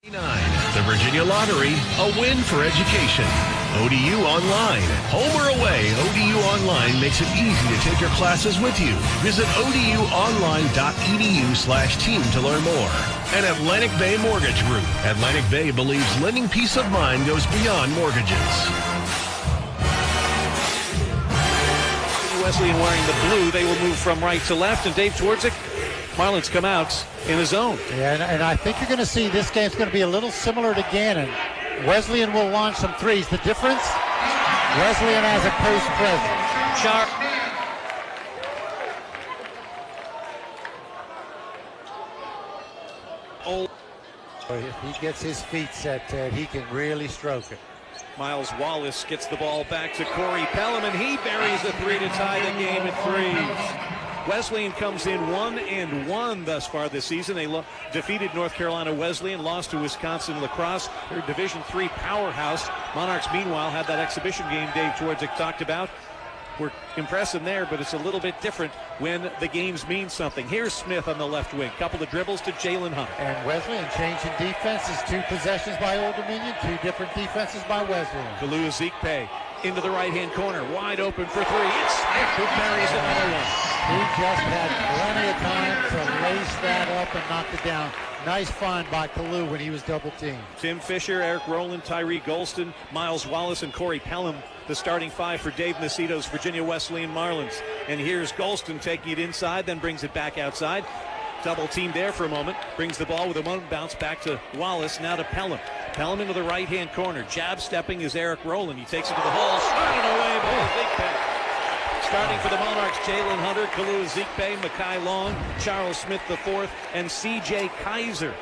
The Virginia Lottery, a win for education. ODU Online. Home or away, ODU Online makes it easy to take your classes with you. Visit oduonline.edu/team to learn more. And Atlantic Bay Mortgage Group. Atlantic Bay believes lending peace of mind goes beyond mortgages. Wesleyan wearing the blue. They will move from right to left. And Dave Twardzik, Marlins come out in his zone. Yeah, and I think you're going to see this game's going to be a little similar to Gannon. Wesleyan will launch some threes. The difference, Wesleyan has a post presence. If he gets his feet set, Ted, he can really stroke it. Miles Wallace gets the ball back to Corey Pelham, and he buries a three to tie the game at threes. Wesleyan comes in 1-1 thus far this season. They defeated North Carolina Wesleyan, lost to Wisconsin lacrosse. They're a Division III powerhouse. Monarchs, meanwhile, had that exhibition game Dave Twardzik talked about. We're impressive there, but it's a little bit different when the games mean something. Here's Smith on the left wing. Couple of dribbles to Jalen Hunter. And Wesleyan changing defenses. 2 possessions by Old Dominion, 2 different defenses by Wesleyan. Kalu Ezekpe into the right-hand corner. Wide open for 3. It's Smith who buries another one. He just had plenty of time to lace that up and knock it down. Nice find by Kalu when he was double-teamed. Tim Fisher, Eric Rowland, Tyree Golston, Miles Wallace, and Corey Pelham, the starting 5 for Dave Nacito's Virginia Wesleyan Marlins. And here's Golston taking it inside, then brings it back outside. Double team there for a moment. Brings the ball with a moment bounce back to Wallace, now to Pelham. Pelham into the right-hand corner. Jab stepping is Eric Rowland. He takes it to the hole. Swatted away by Ezekpe. Starting for the Monarchs, Jalen Hunter, Kalu Ezekpe, Makai Long, Charles Smith IV, and C.J. Kaiser.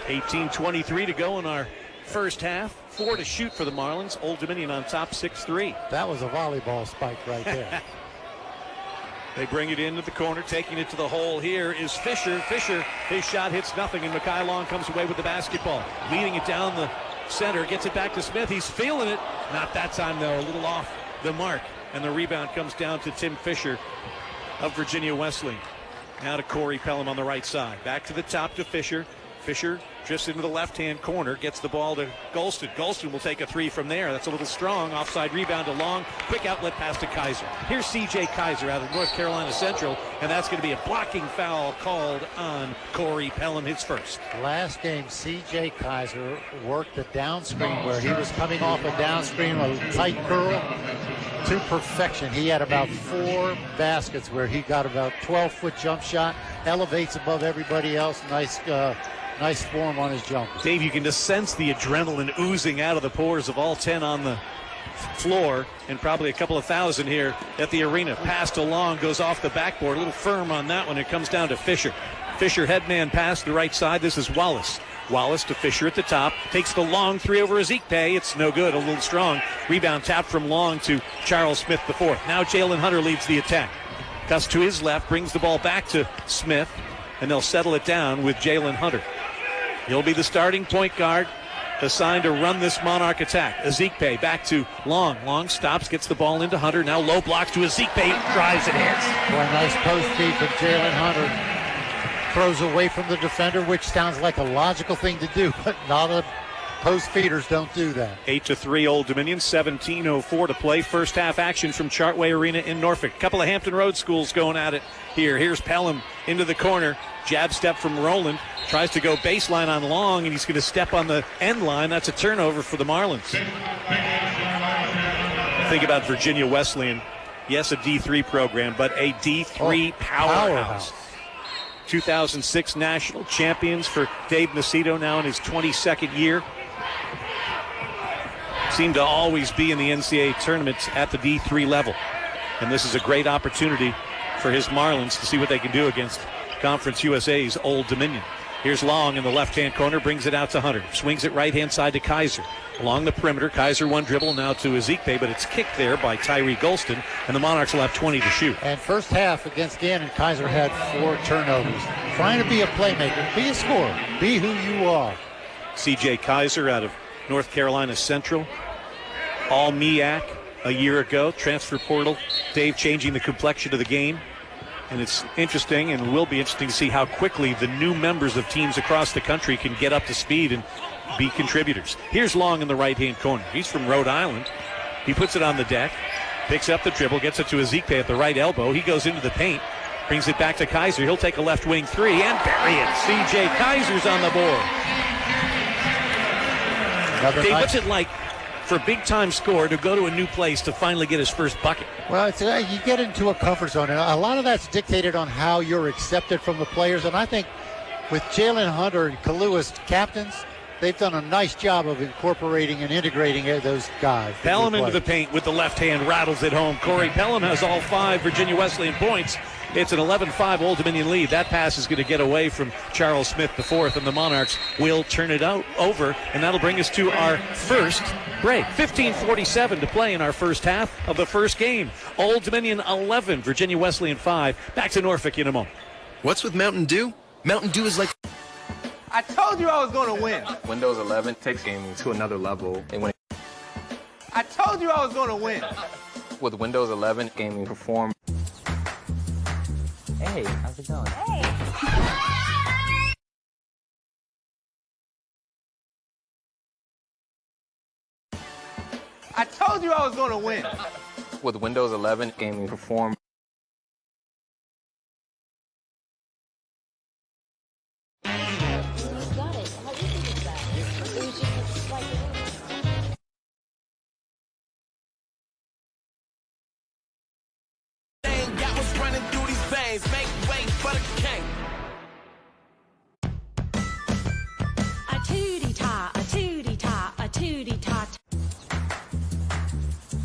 18:23 to go in our first half. 4 to shoot for the Marlins. Old Dominion on top 6-3. That was a volleyball spike right there. They bring it into the corner, taking it to the hole. Here is Fisher. Fisher, his shot hits nothing, and Makai Long comes away with the basketball. Leading it down the center, gets it back to Smith. He's feeling it. Not that time, though. A little off the mark. And the rebound comes down to Tim Fisher of Virginia Wesleyan. Now to Corey Pelham on the right side. Back to the top to Fisher. Fisher drifts into the left-hand corner, gets the ball to Golston. Golston will take a 3 from there. That's a little strong. Offside rebound to Long. Quick outlet pass to Kaiser. Here's C.J. Kaiser out of North Carolina Central, and that's going to be a blocking foul called on Corey Pelham, his first. Last game, C.J. Kaiser worked the down screen where he was coming off a down screen, a tight curl, to perfection. He had about 4 baskets where he got about 12-foot jump shot, elevates above everybody else. Nice form on his jump. Dave, you can just sense the adrenaline oozing out of the pores of all 10 on the floor, and probably a couple of thousand here at the arena. Pass to Long, goes off the backboard. A little firm on that one. It comes down to Fisher. Fisher headman pass to the right side. This is Wallace. Wallace to Fisher at the top. Takes the long 3 over Ezekpe. It's no good. A little strong. Rebound tapped from Long to Charles Smith IV. Now Jalen Hunter leads the attack. Cuts to his left. Brings the ball back to Smith. And they'll settle it down with Jalen Hunter. He'll be the starting point guard assigned to run this Monarch attack. Ezekpe back to Long. Long stops, gets the ball into Hunter. Now low blocks to Ezekpe. Drives and hits. Boy, nice post feed from Jalen Hunter. Throws away from the defender, which sounds like a logical thing to do, but not a post feeders don't do that. 8-3 Old Dominion, 17:04 to play. First half action from Chartway Arena in Norfolk. A couple of Hampton Road schools going at it here. Here's Pelham into the corner. Jab step from Rowland. Tries to go baseline on Long, and he's going to step on the end line. That's a turnover for the Marlins. Think about Virginia Wesleyan. Yes, a D3 program, but a D3 powerhouse. 2006 national champions for Dave Nacito, now in his 22nd year. Seem to always be in the NCAA tournaments at the D3 level. And this is a great opportunity for his Marlins to see what they can do against Conference USA's Old Dominion. Here's Long in the left-hand corner, brings it out to Hunter. Swings it right-hand side to Kaiser. Along the perimeter, Kaiser one dribble now to Ezekpe, but it's kicked there by Tyree Golston, and the Monarchs will have 20 to shoot. And first half against Gannon, Kaiser had 4 turnovers. Trying to be a playmaker, be a scorer, be who you are. C.J. Kaiser out of North Carolina Central. All MEAC a year ago. Transfer portal. Dave changing the complexion of the game. And it's interesting and will be interesting to see how quickly the new members of teams across the country can get up to speed and be contributors. Here's Long in the right-hand corner. He's from Rhode Island. He puts it on the deck, picks up the dribble, gets it to Ezekpe at the right elbow. He goes into the paint, brings it back to Kaiser. He'll take a left wing three and bury it. C.J. Kaiser's on the board. Dave, what's it like for a big-time scorer to go to a new place to finally get his first bucket? Well, you get into a comfort zone, and a lot of that's dictated on how you're accepted from the players. And I think with Jalen Hunter and Kalu as captains, they've done a nice job of incorporating and integrating those guys. Pelham into the paint with the left hand, rattles it home. Corey Pelham has all 5 Virginia Wesleyan points. It's an 11-5 Old Dominion lead. That pass is going to get away from Charles Smith IV, and the Monarchs will turn it over, and that'll bring us to our first break. 15:47 to play in our first half of the first game. Old Dominion 11, Virginia Wesleyan 5. Back to Norfolk in a moment. What's with Mountain Dew? Mountain Dew is like... I told you I was going to win. Windows 11 takes gaming to another level. I told you I was going to win. With Windows 11, gaming perform. Hey, how's it going? Hey. I told you I was going to win. With Windows 11, gaming perform.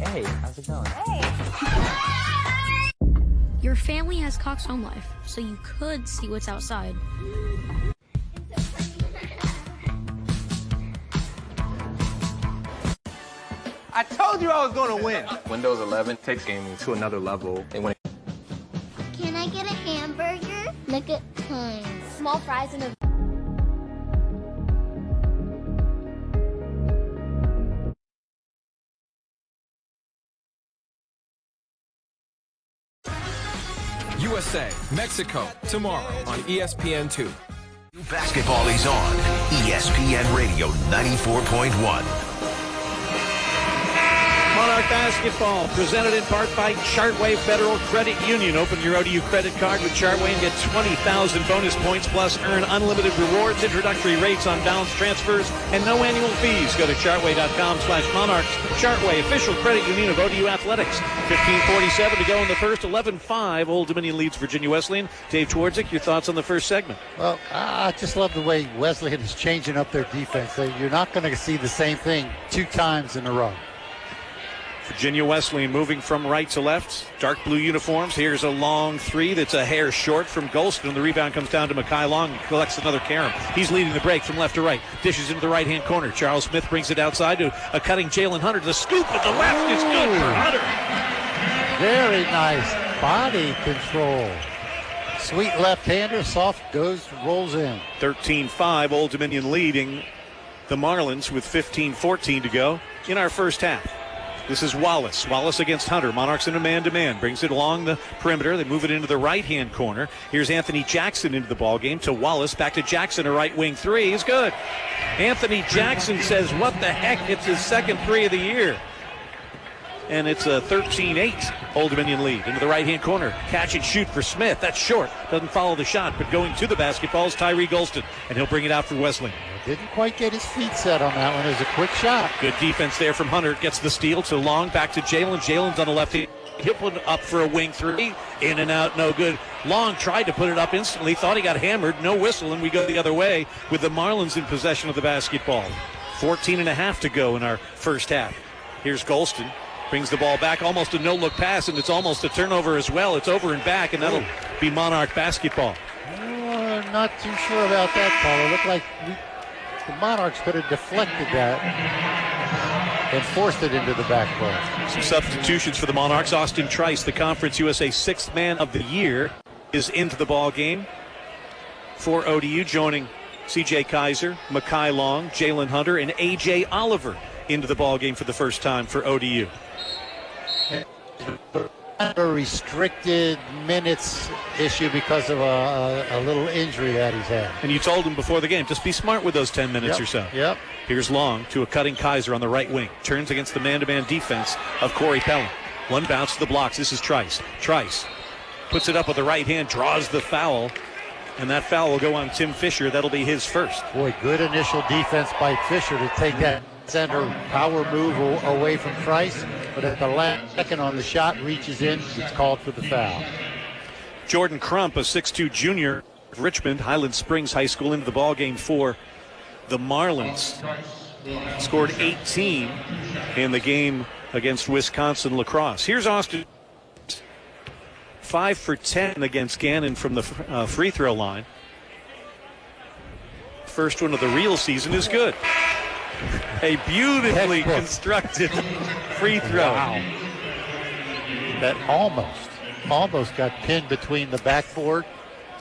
Hey, how's it going? Hey. Your family has Cox Home Life, so you could see what's outside. I told you I was going to win. Windows 11 takes gaming to another level. Can I get a hamburger? Look at time. Small fries and a... USA, Mexico, tomorrow on ESPN2. Basketball is on ESPN Radio 94.1. Monarch Basketball, presented in part by Chartway Federal Credit Union. Open your ODU credit card with Chartway and get 20,000 bonus points, plus earn unlimited rewards, introductory rates on balance transfers, and no annual fees. Go to chartway.com/monarchs. Chartway, official credit union of ODU Athletics. 15:47 to go in the first. 11-5, Old Dominion leads Virginia Wesleyan. Dave Twardzik, your thoughts on the first segment? Well, I just love the way Wesleyan is changing up their defense. You're not going to see the same thing 2 times in a row. Virginia Wesleyan moving from right to left. Dark blue uniforms. Here's a long three that's a hair short from Golston. The rebound comes down to Makai Long. He collects another carom. He's leading the break from left to right. Dishes into the right-hand corner. Charles Smith brings it outside to a cutting Jalen Hunter. The scoop at the left is good for Hunter. Very nice body control. Sweet left-hander. Soft rolls in. 13-5, Old Dominion leading the Marlins with 15:14 to go in our first half. This is Wallace. Wallace against Hunter. Monarchs in a man-to-man. Brings it along the perimeter. They move it into the right-hand corner. Here's Anthony Jackson into the ballgame to Wallace. Back to Jackson. A right wing three is good. Anthony Jackson says, what the heck? It's his second three of the year. And it's a 13-8 Old Dominion lead. Into the right-hand corner. Catch and shoot for Smith. That's short. Doesn't follow the shot, but going to the basketball is Tyree Golston. And he'll bring it out for Wesleyan. Didn't quite get his feet set on that one. It was a quick shot. Good defense there from Hunter. Gets the steal to Long. Back to Jalen. Jalen's on the left hand. He'll put it up for a wing three. In and out, no good. Long tried to put it up instantly. Thought he got hammered. No whistle, and we go the other way with the Marlins in possession of the basketball. 14.5 to go in our first half. Here's Golston. Brings the ball back, almost a no-look pass, and it's almost a turnover as well. It's over and back, and that'll be Monarch basketball. Not too sure about that, Paul. It looked like the Monarchs could have deflected that and forced it into the backboard. Some substitutions for the Monarchs. Austin Trice, the Conference USA 6th Man of the Year, is into the ball game for ODU, joining C.J. Kaiser, Makai Long, Jalen Hunter, and A.J. Oliver into the ball game for the first time for ODU. a restricted minutes issue because of a little injury that he's had. And you told him before the game, just be smart with those 10 minutes or so. Yep. Here's Long to a cutting Kaiser on the right wing. Turns against the man-to-man defense of Corey Pelham. One bounce to the blocks. This is Trice. Trice puts it up with the right hand, draws the foul, and that foul will go on Tim Fisher. That'll be his first. Boy, good initial defense by Fisher to take that center power move away from Trice, but at the last second on the shot, reaches in, it's called for the foul. Jordan Crump, a 6'2 junior, Richmond, Highland Springs High School, into the ballgame for the Marlins. Scored 18 in the game against Wisconsin lacrosse. Here's Austin. 5 for 10 against Gannon from the free throw line. First one of the real season is good. A beautifully constructed free throw. Wow. That almost got pinned between the backboard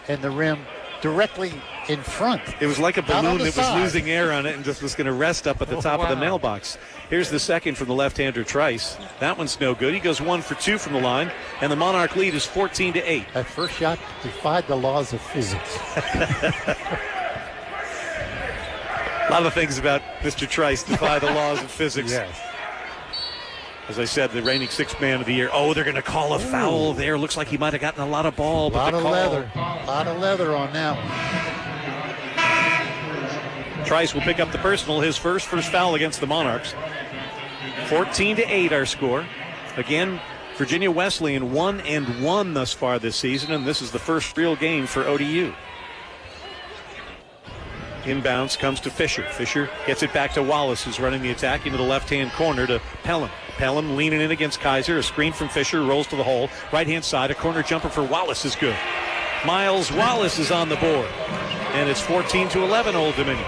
and the rim directly in front. It was like a balloon that was losing air on it and just was going to rest up at the top of the mailbox. Here's the second from the left-hander Trice. That one's no good. He goes 1 for 2 from the line, and the Monarch lead is 14-8. That first shot defied the laws of physics. A lot of things about Mr. Trice defy the laws of physics. Yes. As I said, the reigning sixth man of the year. Oh, they're going to call a foul there. Looks like he might have gotten a lot of ball. A lot of leather on that one. Trice will pick up the personal, his first foul against the Monarchs. 14-8 our score. Again, Virginia Wesleyan 1-1 thus far this season, and this is the first real game for ODU. Inbounds comes to Fisher. Fisher gets it back to Wallace, who's running the attack into the left-hand corner to Pelham. Pelham leaning in against Kaiser. A screen from Fisher, rolls to the hole. Right-hand side, a corner jumper for Wallace is good. Miles Wallace is on the board. And it's 14-11, Old Dominion.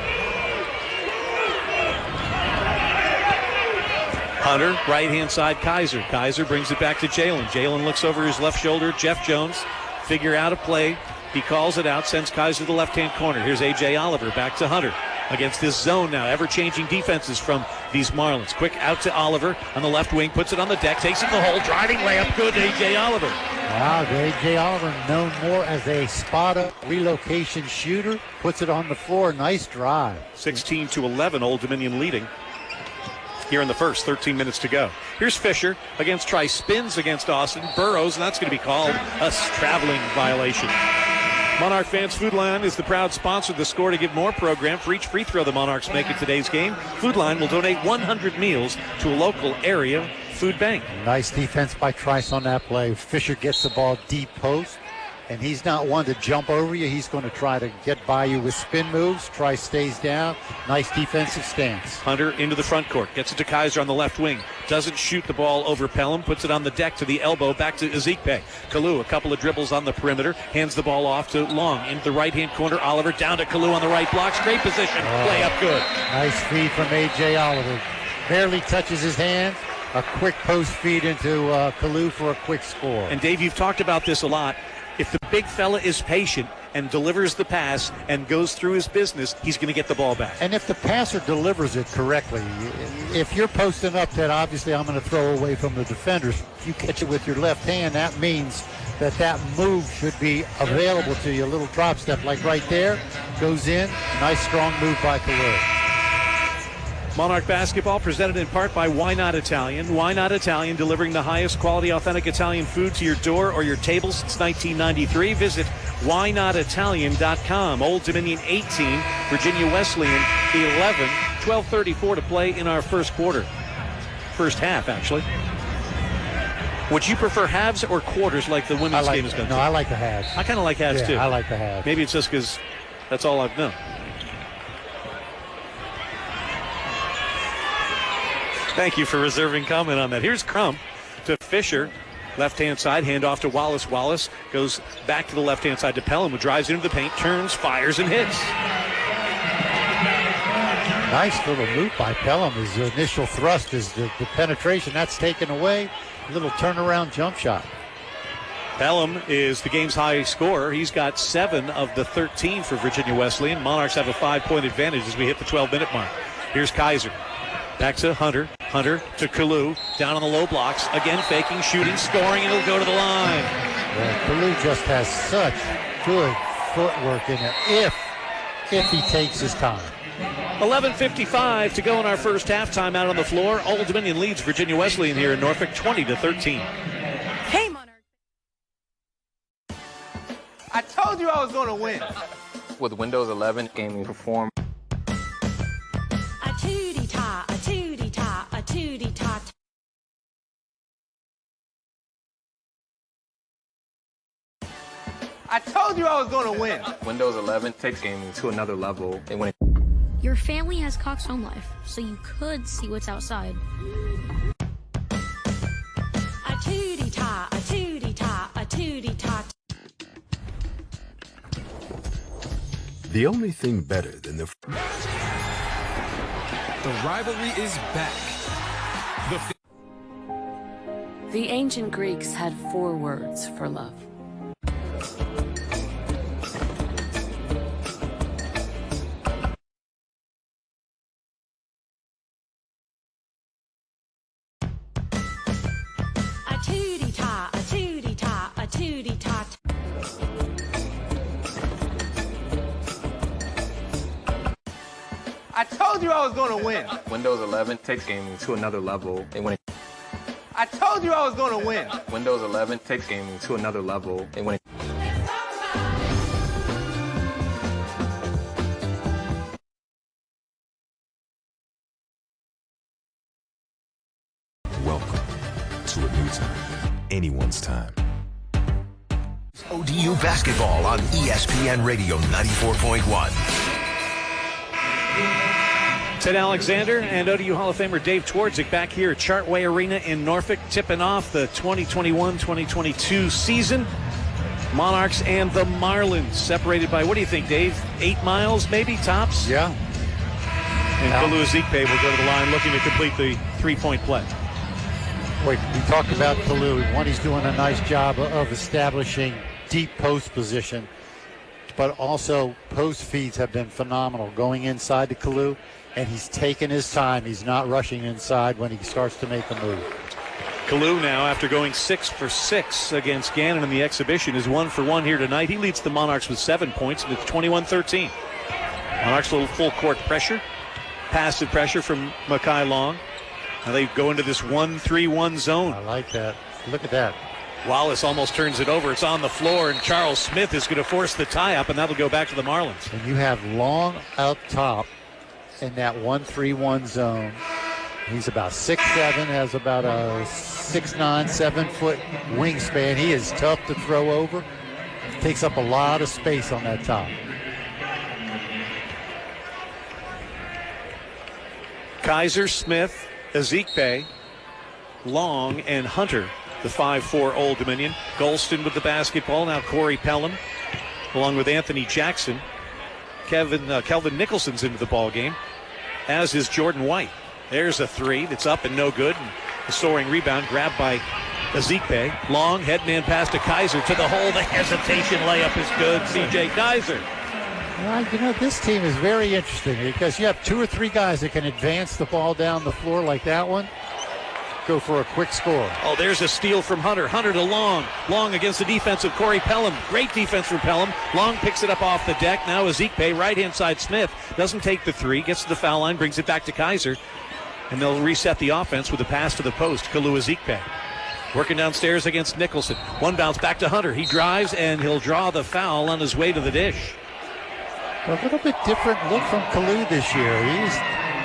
Hunter, right-hand side, Kaiser. Kaiser brings it back to Jalen. Jalen looks over his left shoulder. Jeff Jones figure out a play. He calls it out, sends Kaiser to the left-hand corner. Here's A.J. Oliver back to Hunter against this zone now. Ever-changing defenses from these Marlins. Quick out to Oliver on the left wing, puts it on the deck, takes it in the hole, driving layup, good, A.J. Oliver. Wow, A.J. Oliver, known more as a spot-up relocation shooter, puts it on the floor. Nice drive. 16-11, Old Dominion leading here in the first, 13 minutes to go. Here's Fisher against Trice, spins against Austin, burrows, and that's going to be called a traveling violation. Monarch Fans Food Line is the proud sponsor of the Score to Give More program. For each free throw the Monarchs make in today's game, Food Line will donate 100 meals to a local area food bank. Nice defense by Trice on that play. Fisher gets the ball deep post, and he's not one to jump over you. He's going to try to get by you with spin moves. Trice stays down. Nice defensive stance. Hunter into the front court. Gets it to Kaiser on the left wing. Doesn't shoot the ball over Pelham. Puts it on the deck to the elbow. Back to Ezekpe. Kalu, a couple of dribbles on the perimeter. Hands the ball off to Long. Into the right-hand corner. Oliver down to Kalu on the right block. Straight position. Play up good. Nice feed from A.J. Oliver. Barely touches his hand. A quick post feed into Kalu for a quick score. And Dave, you've talked about this a lot. If the big fella is patient and delivers the pass and goes through his business, he's going to get the ball back. And if the passer delivers it correctly, if you're posting up that obviously I'm going to throw away from the defenders, if you catch it with your left hand, that means that move should be available to you. A little drop step like right there, goes in. Nice strong move by Kalu. Monarch Basketball presented in part by Why Not Italian. Why Not Italian, delivering the highest quality authentic Italian food to your door or your table since 1993. Visit whynotitallian.com. Old Dominion 18, Virginia Wesleyan 11. 12:34 to play in our first quarter. First half, actually. Would you prefer halves or quarters like the women's game is going to? No, I like the halves. I kind of like halves too. I like the halves. Maybe it's just because that's all I've known. Thank you for reserving comment on that. Here's Crump to Fisher. Left-hand side, hand off to Wallace. Wallace goes back to the left-hand side to Pelham, who drives into the paint, turns, fires, and hits. Nice little move by Pelham. His initial thrust is the penetration. That's taken away. Little turnaround jump shot. Pelham is the game's high scorer. He's got 7 of the 13 for Virginia Wesleyan. Monarchs have a 5-point advantage as we hit the 12-minute mark. Here's Kaiser. Back to Hunter. Hunter to Kalu, down on the low blocks. Again, faking, shooting, scoring, and it'll go to the line. Well, Kalu just has such good footwork in there if he takes his time. 11:55 to go in our first halftime out on the floor. Old Dominion leads Virginia Wesleyan here in Norfolk, 20-13. Hey, Monarch. I told you I was going to win. With Windows 11, gaming perform. A tootie-ta, a tootie-ta, a tootie-ta. I told you I was going to win. Windows 11 takes gaming to another level. And when Your family has Cox Home Life, so you could see what's outside. A tootie-ta, a tootie-ta, a tootie-ta. The only thing better than the rivalry is back. The ancient Greeks had 4 words for love. A tootie-ta, a tootie-ta, a tootie-ta. I told you I was going to win. Windows 11 takes gaming to another level. And when I told you I was going to win. Windows 11 takes gaming to another level. And when welcome to a new time, anyone's time. ODU basketball on ESPN Radio 94.1. Ted Alexander and ODU Hall of Famer Dave Twardzik back here at Chartway Arena in Norfolk, tipping off the 2021-2022 season. Monarchs and the Marlins separated by, what do you think, Dave? 8 miles, maybe, tops? Yeah. And Kalu Ezikpe will go to the line looking to complete the three-point play. Wait, we talked about Kalu. One, he's doing a nice job of establishing deep post position, but also post feeds have been phenomenal going inside to Kalu, and he's taking his time. He's not rushing inside when he starts to make a move. Kalu now, after going 6 for 6 against Gannon in the exhibition, is 1 for 1 here tonight. He leads the Monarchs with 7 points, and it's 21-13. Monarchs a little full court pressure, passive pressure from Mekhi Long. Now they go into this 1-3-1 zone. I like that. Look at that. Wallace almost turns it over. It's on the floor, and Charles Smith is going to force the tie-up, and that'll go back to the Marlins. And you have Long up top in that 1-3-1 zone. He's about 6'7", has about a 6'9", 7-foot wingspan. He is tough to throw over. Takes up a lot of space on that top. Kaiser, Smith, Ezikpe, Long, and Hunter, the 5'4" Old Dominion. Golston with the basketball. Now Corey Pelham, along with Anthony Jackson. Kelvin Nicholson's into the ball game, as is Jordan White. There's a three that's up and no good. And a soaring rebound grabbed by Ezikpe. Long head man pass to Kaiser to the hole. The hesitation layup is good. C.J. Kaiser. Well, you know, this team is very interesting because you have 2 or 3 guys that can advance the ball down the floor like that one. Go for a quick score. Oh, there's a steal from Hunter. Hunter to Long. Long against the defense of Corey Pelham. Great defense from Pelham. Long picks it up off the deck. Now Ezikpe, right-hand side Smith. Doesn't take the three. Gets to the foul line. Brings it back to Kaiser. And they'll reset the offense with a pass to the post. Kalu Ezikpe working downstairs against Nicholson. One bounce back to Hunter. He drives, and he'll draw the foul on his way to the dish. A little bit different look from Kalu this year. He's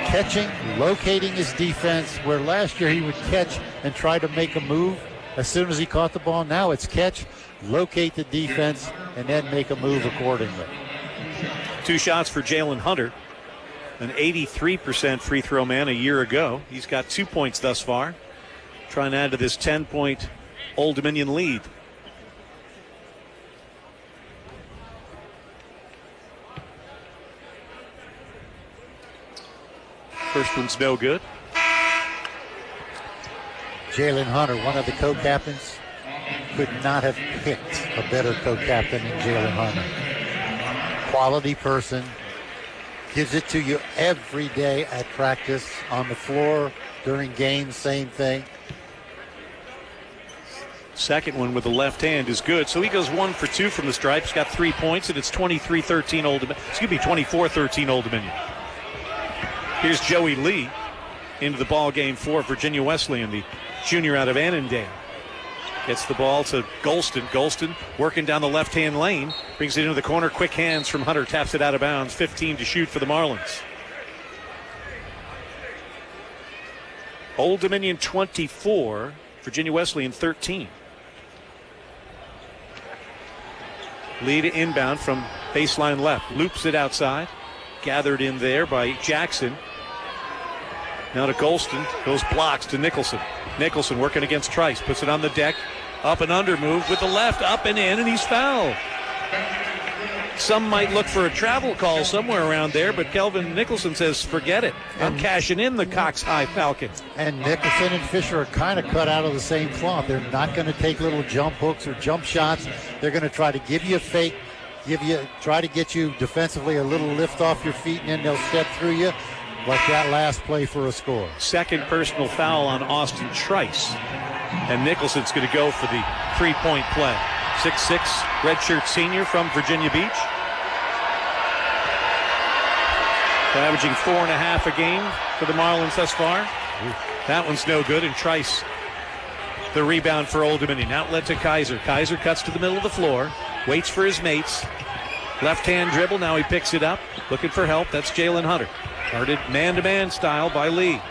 catching, locating his defense, where last year he would catch and try to make a move as soon as he caught the ball. Now it's catch, locate the defense, and then make a move accordingly. 2 shots for Jalen Hunter, an 83% free throw man a year ago. He's got 2 points thus far, trying to add to this 10-point Old Dominion lead. First one's no good. Jalen Hunter, one of the co-captains, could not have picked a better co-captain than Jalen Hunter. Quality person, Gives it to you every day at practice, on the floor, during games, same thing. Second one with the left hand is good. So he goes 1 for 2 from the stripes, got 3 points, and it's 23-13 24-13 Old Dominion. Here's Joey Lee into the ball game for Virginia Wesleyan, the junior out of Annandale. Gets the ball to Golston. Golston working down the left-hand lane. Brings it into the corner. Quick hands from Hunter. Taps it out of bounds. 15 to shoot for the Marlins. Old Dominion 24. Virginia Wesleyan 13. Lead inbound from baseline left. Loops it outside. Gathered in there by Jackson. Now to Golston. Goes blocks to Nicholson. Nicholson working against Trice. Puts it on the deck. Up and under move with the left. Up and in, and he's fouled. Some might look for a travel call somewhere around there, but Kelvin Nicholson says, forget it. I'm cashing in the Cox High Falcon. And Nicholson and Fisher are kind of cut out of the same cloth. They're not going to take little jump hooks or jump shots. They're going to try to give you a fake, try to get you defensively a little lift off your feet, and then they'll step through you like that last play for a score. Second personal foul on Austin Trice. And Nicholson's going to go for the three-point play. 6'6", redshirt senior from Virginia Beach. Averaging 4.5 a game for the Marlins thus far. That one's no good, and Trice, the rebound for Old Dominion. Outlet to Kaiser. Kaiser cuts to the middle of the floor, waits for his mates. Left-hand dribble, now he picks it up, looking for help. That's Jalen Hunter. Guarded man-to-man style by Lee.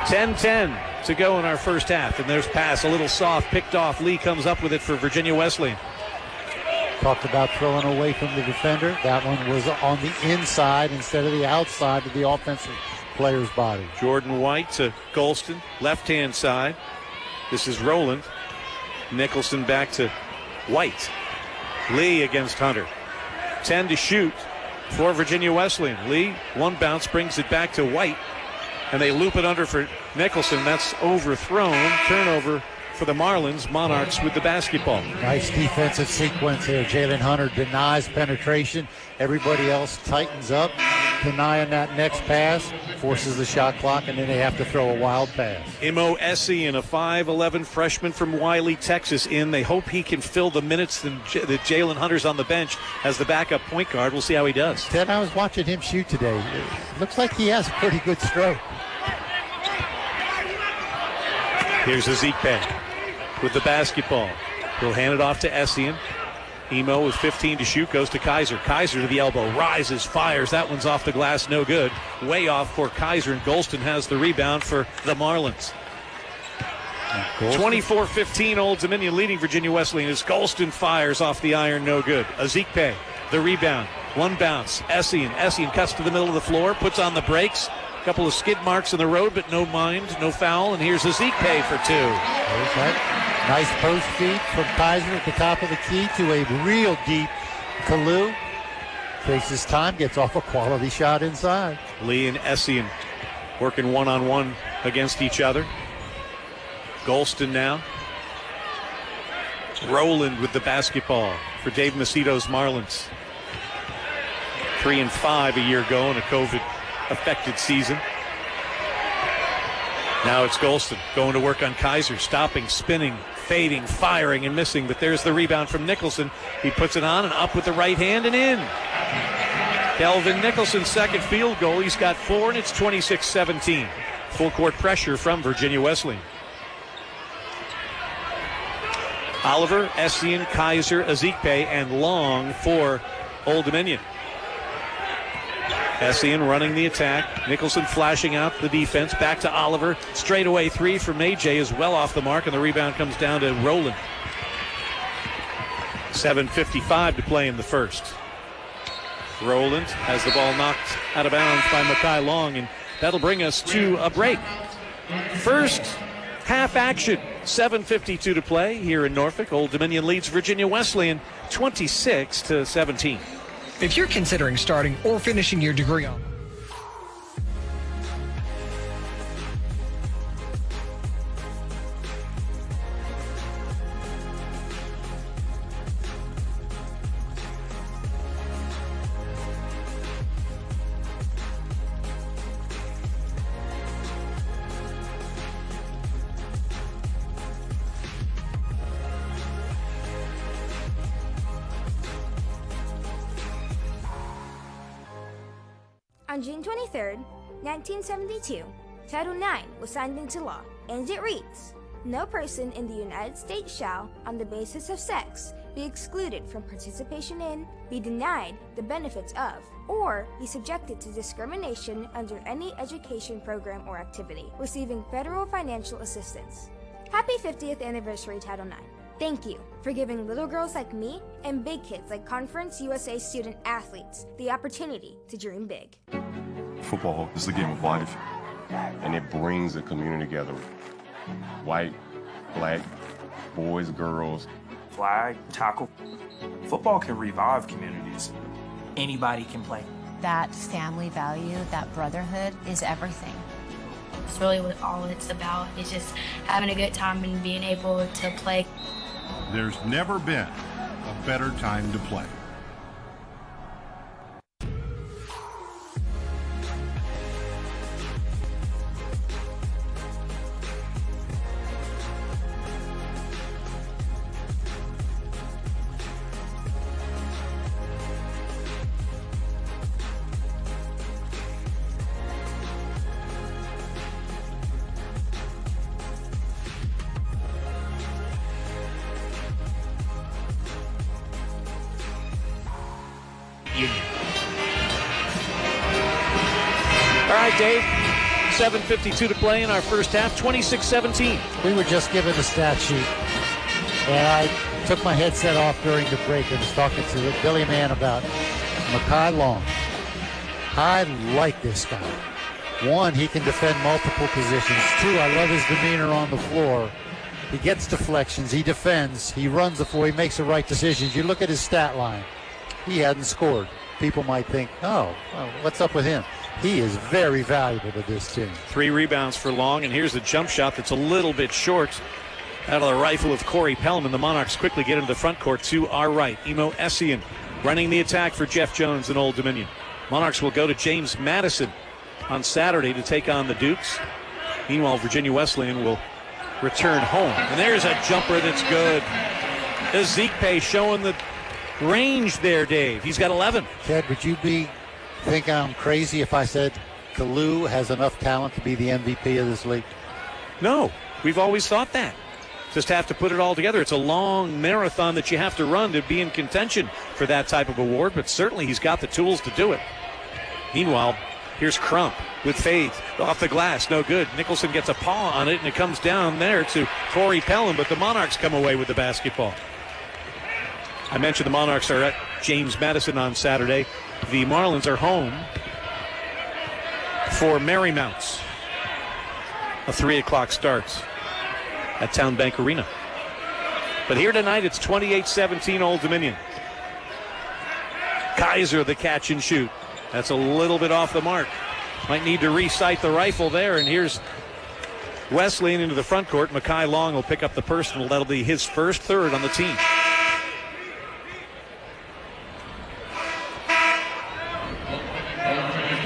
10-10 to go in our first half, and there's pass, a little soft, picked off. Lee comes up with it for Virginia Wesleyan. Talked about throwing away from the defender. That one was on the inside instead of the outside of the offensive player's body. Jordan White to Golston, left-hand side. This is Rowland. Nicholson back to White. Lee against Hunter. 10 to shoot for Virginia Wesleyan. Lee, one bounce, brings it back to White, and they loop it under for Nicholson. That's overthrown. Turnover for the Marlins. Monarchs with the basketball. Nice defensive sequence here. Jalen Hunter denies penetration. Everybody else tightens up, denying that next pass, forces the shot clock, and then they have to throw a wild pass. Imo Essien, a 5'11 freshman from Wiley, Texas, in. They hope he can fill the minutes that Jalen Hunter's on the bench as the backup point guard. We'll see how he does. Ted, I was watching him shoot today. It looks like he has a pretty good stroke. Here's Ezekpe with the basketball. He'll hand it off to Essien. Emo with 15 to shoot, goes to Kaiser. Kaiser to the elbow, rises, fires. That one's off the glass, no good. Way off for Kaiser, and Golston has the rebound for the Marlins. 24-15, Old Dominion leading Virginia Wesleyan as Golston fires off the iron, no good. Ezekpe, the rebound, one bounce. Essien cuts to the middle of the floor, puts on the brakes. Couple of skid marks in the road, but no foul. And here's Ezekpe for two. There's that nice post feed from Kaiser at the top of the key to a real deep Kalu. Takes his time, gets off a quality shot inside. Lee and Essien working one-on-one against each other. Golston now. Rowland with the basketball for Dave Macedo's Marlins. 3-5 a year ago in a COVID-affected season. Now it's Golston going to work on Kaiser, stopping, spinning, fading, firing, and missing. But there's the rebound from Nicholson. He puts it on and up with the right hand and in. Kelvin Nicholson's second field goal. He's got 4, and it's 26-17. Full court pressure from Virginia Wesleyan. Oliver, Essien, Kaiser, Ezekpe, and Long for Old Dominion. Essien running the attack. Nicholson flashing out the defense. Back to Oliver. Straightaway three from AJ is well off the mark, and the rebound comes down to Rowland. 7:55 to play in the first. Rowland has the ball knocked out of bounds by Mekhi Long, and that'll bring us to a break. First half action. 7:52 to play here in Norfolk. Old Dominion leads Virginia Wesleyan 26-17. If you're considering starting or finishing your degree on On June 23, 1972, Title IX was signed into law, and it reads, "No person in the United States shall, on the basis of sex, be excluded from participation in, be denied the benefits of, or be subjected to discrimination under any education program or activity, receiving federal financial assistance." Happy 50th anniversary, Title IX. Thank you for giving little girls like me and big kids like Conference USA student athletes the opportunity to dream big. Football is the game of life, and it brings a community together. White, black, boys, girls. Flag, tackle. Football can revive communities. Anybody can play. That family value, that brotherhood is everything. It's really what all it's about. It's just having a good time and being able to play. There's never been a better time to play. All right, Dave. 7:52 to play in our first half. 26-17. We were just given the stat sheet, and I took my headset off during the break and was talking to Billy Mann about Mekhi Long. I like this guy. One, he can defend multiple positions. Two, I love his demeanor on the floor. He gets deflections, he defends, he runs the floor, he makes the right decisions. You look at his stat line. He hadn't scored. People might think, oh, well, what's up with him? He is very valuable to this team. 3 rebounds for Long, and here's the jump shot that's a little bit short out of the rifle of Corey Pellman. The Monarchs quickly get into the front court to our right. Emo Essien running the attack for Jeff Jones in Old Dominion. Monarchs will go to James Madison on Saturday to take on the Dukes. Meanwhile, Virginia Wesleyan will return home. And there's a jumper that's good. Ezekpe showing the range there, Dave. He's got 11. Ted, would you think I'm crazy if I said Kalu has enough talent to be the MVP of this league? No, we've always thought that. Just have to put it all together. It's a long marathon that you have to run to be in contention for that type of award, but certainly he's got the tools to do it. Meanwhile, here's Crump with faith off the glass. No good. Nicholson gets a paw on it, and it comes down there to Corey Pellman, but the Monarchs come away with the basketball. I mentioned the Monarchs are at James Madison on Saturday. The Marlins are home for Marymounts. A 3 o'clock start at Town Bank Arena. But here tonight, it's 28-17 Old Dominion. Kaiser, the catch and shoot. That's a little bit off the mark. Might need to re-sight the rifle there. And here's Wesleyan into the front court. Mekhi Long will pick up the personal. That'll be his first third on the team.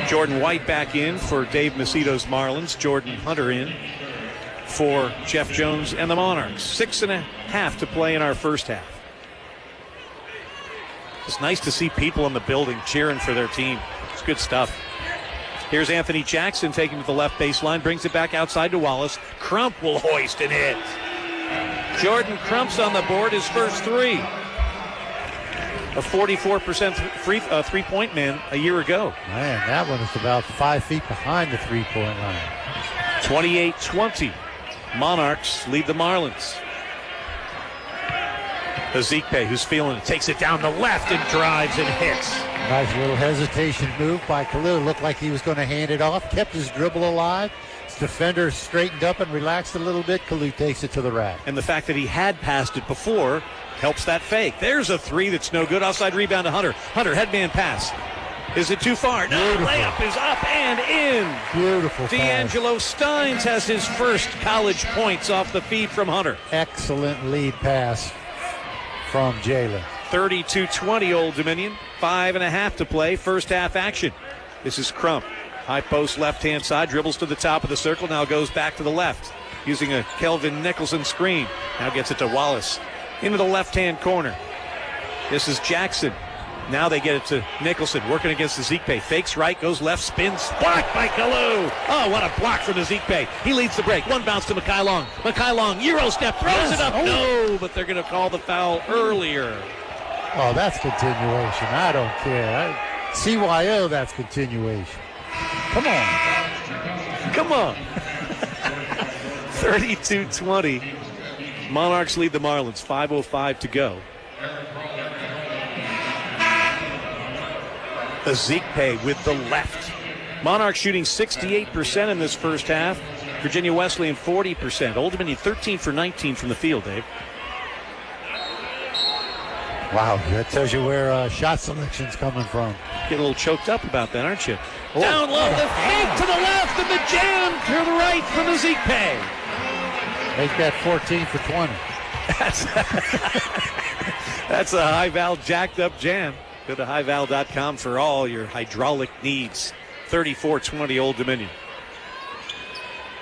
Jordan White back in for Dave Macedo's Marlins. Jordan Hunter in for Jeff Jones and the Monarchs. 6.5 to play in our first half. It's nice to see people in the building cheering for their team. It's good stuff. Here's Anthony Jackson taking to the left baseline, brings it back outside to Wallace. Crump will hoist and hit. Jordan Crump's on the board, his first 3. A 44% three-point man a year ago. Man, that one is about 5 feet behind the three-point line. 28-20. Monarchs lead the Marlins. Ezekpe, who's feeling it, takes it down the left and drives and hits. Nice little hesitation move by Kalu. Looked like he was going to hand it off. Kept his dribble alive. His defender straightened up and relaxed a little bit. Kalu takes it to the rack. And the fact that he had passed it before helps that fake. There's a 3 that's no good. Outside rebound to Hunter. Hunter, headman pass. Is it too far? No, layup is up and in. Beautiful D'Angelo Steins has his first college points off the feed from Hunter. Excellent lead pass from Jalen. 32-20 Old Dominion. 5.5 to play. First half action. This is Crump. High post left-hand side. Dribbles to the top of the circle. Now goes back to the left. Using a Kelvin Nicholson screen. Now gets it to Wallace. Into the left-hand corner. This is Jackson. Now they get it to Nicholson, working against the Ezekpe. Fakes right, goes left, spins, blocked by Kalu. Oh, what a block from Ezekpe. He leads the break. One bounce to Mekhi Long. Mekhi Long, Euro step, throws it up. No, but they're going to call the foul earlier. Oh, that's continuation. I don't care. CYO, that's continuation. Come on. Come on. 32-20. Monarchs lead the Marlins. 5:05 to go. Ezekpe with the left. Monarchs shooting 68% in this first half. Virginia Wesleyan 40%. Old Dominion 13 for 19 from the field, Dave. Wow, that tells you where shot selection's coming from. Getting a little choked up about that, aren't you? Oh. Down low, the fake to the left, and the jam to the right from Ezekpe. Make that 14 for 20. That's a High Val jacked up jam. Go to highval.com for all your hydraulic needs. 34-20 Old Dominion.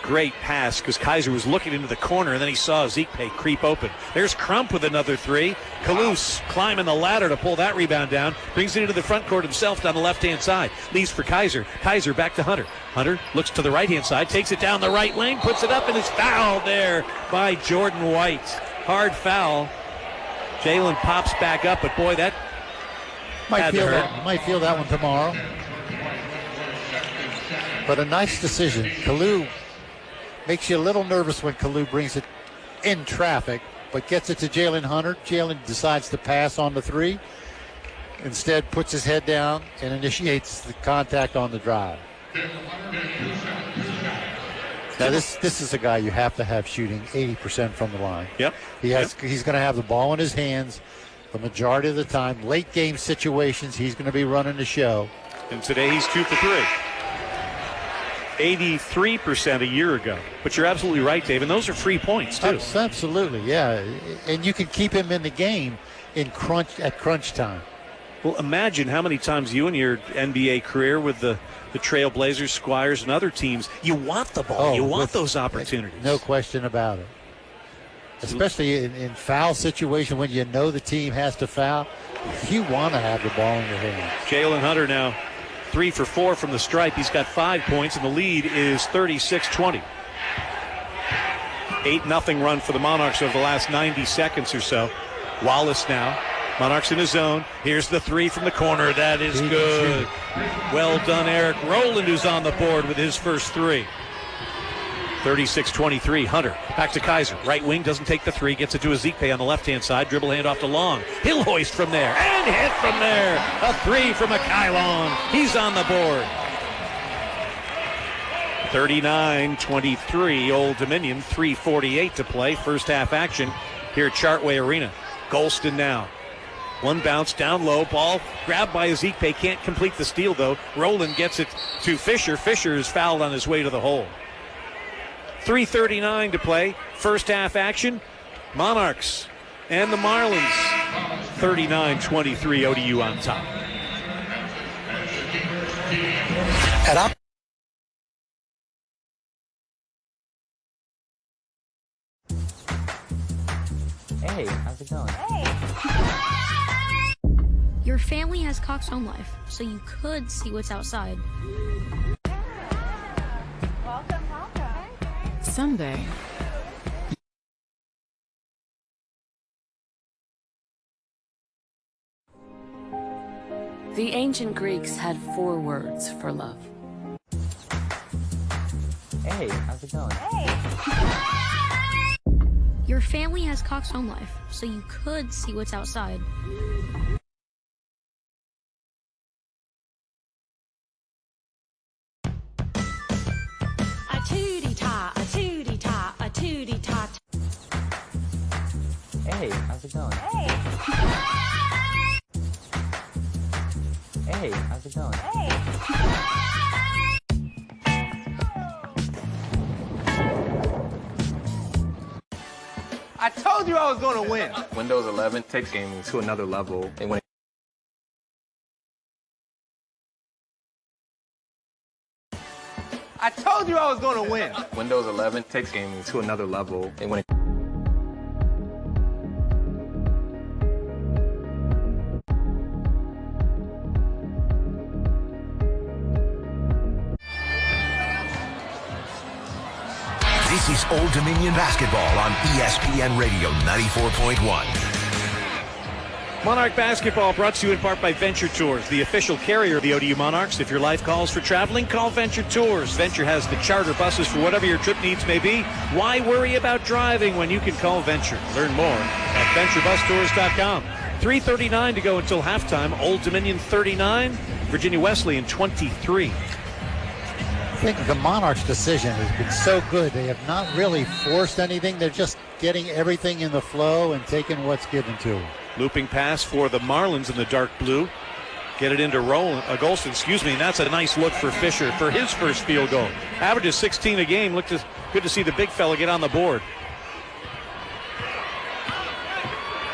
Great pass because Kaiser was looking into the corner and then he saw Ezekpe creep open. There's Crump with another three. Kalous climbing the ladder to pull that rebound down. Brings it into the front court himself down the left-hand side. Leaves for Kaiser. Kaiser back to Hunter. Hunter looks to the right-hand side. Takes it down the right lane. Puts it up and is fouled there by Jordan White. Hard foul. Jalen pops back up, but boy, that might feel that one tomorrow. But a nice decision. Kalu makes you a little nervous when Kalu brings it in traffic, but gets it to Jalen Hunter. Jalen decides to pass on the three. Instead, puts his head down and initiates the contact on the drive. Now, this is a guy you have to have shooting 80% from the line. Yep. He's going to have the ball in his hands the majority of the time. Late game situations, he's going to be running the show. And today he's 2 for 3. 83% a year ago. But you're absolutely right, Dave. And those are free points, too. Absolutely, yeah. And you can keep him in the game at crunch time. Well, imagine how many times you in your NBA career with the Trailblazers, Squires, and other teams, you want the ball. You want those opportunities. No question about it. Especially in foul situation when you know the team has to foul, you want to have the ball in your hands. Jalen Hunter now 3 for 4 from the stripe. He's got 5 points, and the lead is 36-20. 8-0 run for the Monarchs over the last 90 seconds or so. Wallace now. Monarchs in his zone. Here's the three from the corner. That is good. Well done, Eric Rowland, who's on the board with his first three. 36-23. Hunter back to Kaiser. Right wing doesn't take the three. Gets it to Ezekpe on the left-hand side. Dribble handoff to Long. He'll hoist from there and hit from there. A three from Mekhi Long. He's on the board. 39-23. Old Dominion. 3:48 to play. First half action here at Chartway Arena. Golston now. One bounce down low. Ball grabbed by Ezekpe. Can't complete the steal, though. Rowland gets it to Fisher. Fisher is fouled on his way to the hole. 3:39 to play. First half action. Monarchs and the Marlins. 39-23. ODU on top. Hey, how's it going? Your family has Cox Home Life, so you could see what's outside. Someday. The ancient Greeks had 4 words for love. Hey, how's it going? Your family has Cox Home Life, so you could see what's outside. Hey, how's it going? Hey, how's it going? I told you I was going to win. Windows 11 takes gaming to another level. And when I told you I was going to win. Windows 11 takes gaming to another level. And when This is Old Dominion basketball on ESPN Radio 94.1. Monarch Basketball brought to you in part by Venture Tours, the official carrier of the ODU Monarchs. If your life calls for traveling, call Venture Tours. Venture has the charter buses for whatever your trip needs may be. Why worry about driving when you can call Venture? Learn more at VentureBusTours.com. 3:39 to go until halftime. Old Dominion 39, Virginia Wesleyan 23. I think the Monarchs' decision has been so good. They have not really forced anything. They're just getting everything in the flow and taking what's given to them. Looping pass for the Marlins in the dark blue. Get it into Golston, and that's a nice look for Fisher for his first field goal. Averages 16 a game. Good to see the big fella get on the board.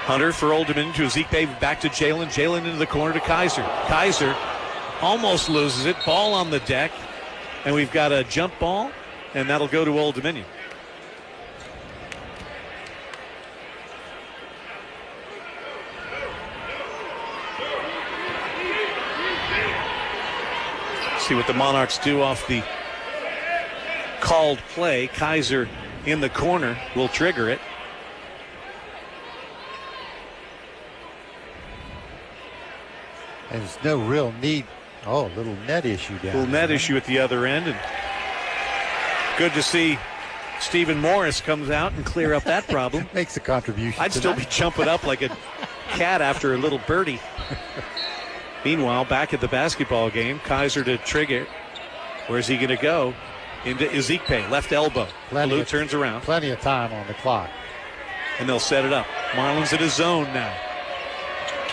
Hunter for Old Dominion to Ezekpe, back to Jalen. Jalen into the corner to Kaiser. Kaiser almost loses it. Ball on the deck. And we've got a jump ball, and that'll go to Old Dominion. See what the Monarchs do off the called play. Kaiser in the corner will trigger it. There's no real need. Oh, a little net issue down. Little net issue at the other end. And good to see Stephen Morris comes out and clear up that problem. Makes a contribution. I'd still be jumping up like a cat after a little birdie. Meanwhile, back at the basketball game, Kaiser to trigger. Where's he going to go? Into Ezekpe, left elbow. Blue turns around. Plenty of time on the clock. And they'll set it up. Marlins in his zone now.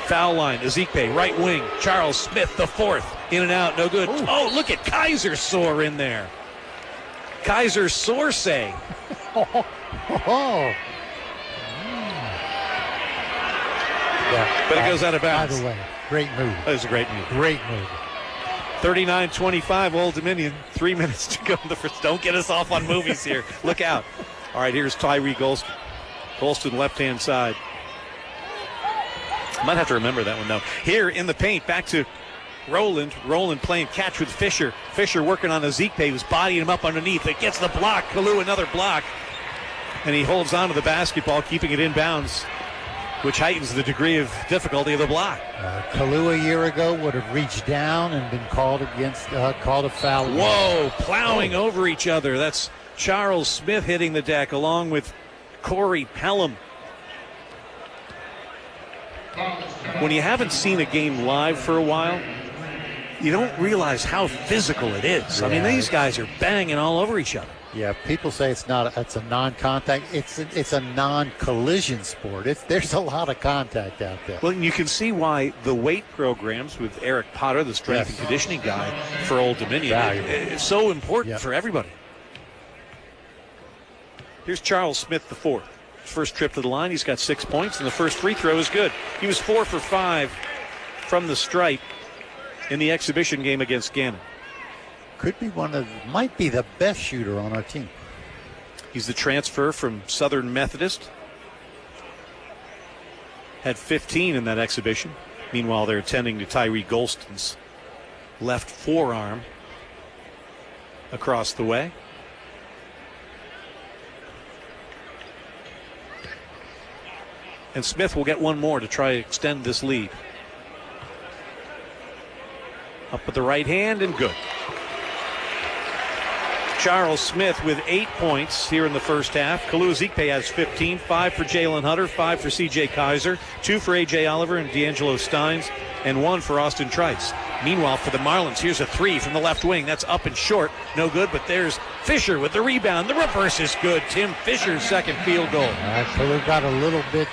Foul line, Ezekpe, right wing. Charles Smith, the fourth. In and out, no good. Ooh. Oh, look at Kaiser soar in there. Kaiser Sorsay. Yeah, but it goes out of bounds. By the way, great move. That was a great move. Great move. 39-25, Old Dominion. 3 minutes to go in the first. Don't get us off on movies here. Look out. All right, here's Tyree Golston. Golston left-hand side. Might have to remember that one, though. Here in the paint, back to Rowland. Rowland playing catch with Fisher. Fisher working on Ezekpe, who's bodying him up underneath. It gets the block. Kalu another block. And he holds on to the basketball, keeping it in bounds, which heightens the degree of difficulty of the block. Kalu a year ago would have reached down and been called a foul. Whoa, plowing over each other. That's Charles Smith hitting the deck along with Corey Pelham. When you haven't seen a game live for a while, you don't realize how physical it is. Yeah. I mean, these guys are banging all over each other. Yeah, people say it's a non-contact. It's a non-collision sport. There's a lot of contact out there. Well, you can see why the weight programs with Eric Potter, the strength and conditioning guy for Old Dominion, is so important for everybody. Here's Charles Smith, the fourth. First trip to the line, he's got 6 points, and the first free throw is good. He was 4 for 5 from the stripe in the exhibition game against Gannon. Might be the best shooter on our team. He's the transfer from Southern Methodist. Had 15 in that exhibition. Meanwhile, they're attending to Tyree Golston's left forearm across the way. And Smith will get one more to try to extend this lead. Up with the right hand and good. Charles Smith with 8 points here in the first half. Kalu Ezekpe has 15, 5 for Jalen Hunter, 5 for C.J. Kaiser, 2 for A.J. Oliver and D'Angelo Steins, and 1 for Austin Trice. Meanwhile, for the Marlins, here's a 3 from the left wing. That's up and short. No good, but there's Fisher with the rebound. The reverse is good. Tim Fisher's second field goal. Kalu got a little bit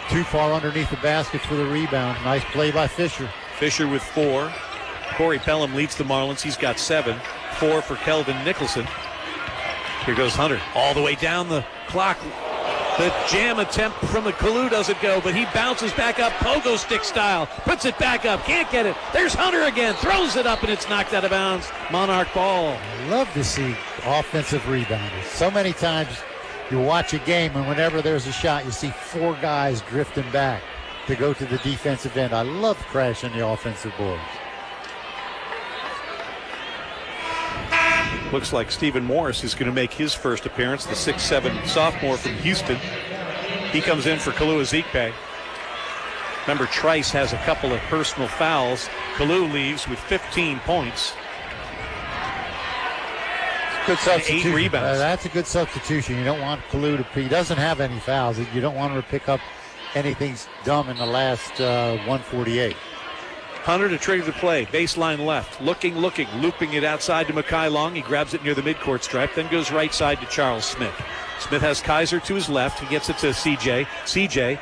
too far underneath the basket for the rebound. Nice play by Fisher. Fisher with 4. Corey Pelham leads the Marlins. He's got 7. 4 for Kelvin Nicholson. Here goes Hunter all the way down the clock. The jam attempt from the Kalu doesn't go, but he bounces back up pogo stick style, puts it back up, can't get it. There's Hunter again, throws it up, and it's knocked out of bounds. Monarch ball. I love to see offensive rebounders. So many times you watch a game, and whenever there's a shot, you see 4 guys drifting back to go to the defensive end. I love crashing the offensive boards. Looks like Stephen Morris is going to make his first appearance, the 6'7" sophomore from Houston. He comes in for Kalu Ezikpe. Remember, Trice has a couple of personal fouls. Kalu leaves with 15 points. Good substitution. 8 rebounds. That's a good substitution. You don't want Kalu to. He doesn't have any fouls. You don't want him to pick up anything dumb in the last 148. Hunter to trigger the play. Baseline left. Looking. Looping it outside to Mekhi Long. He grabs it near the midcourt stripe. Then goes right side to Charles Smith. Smith has Kaiser to his left. He gets it to CJ. CJ,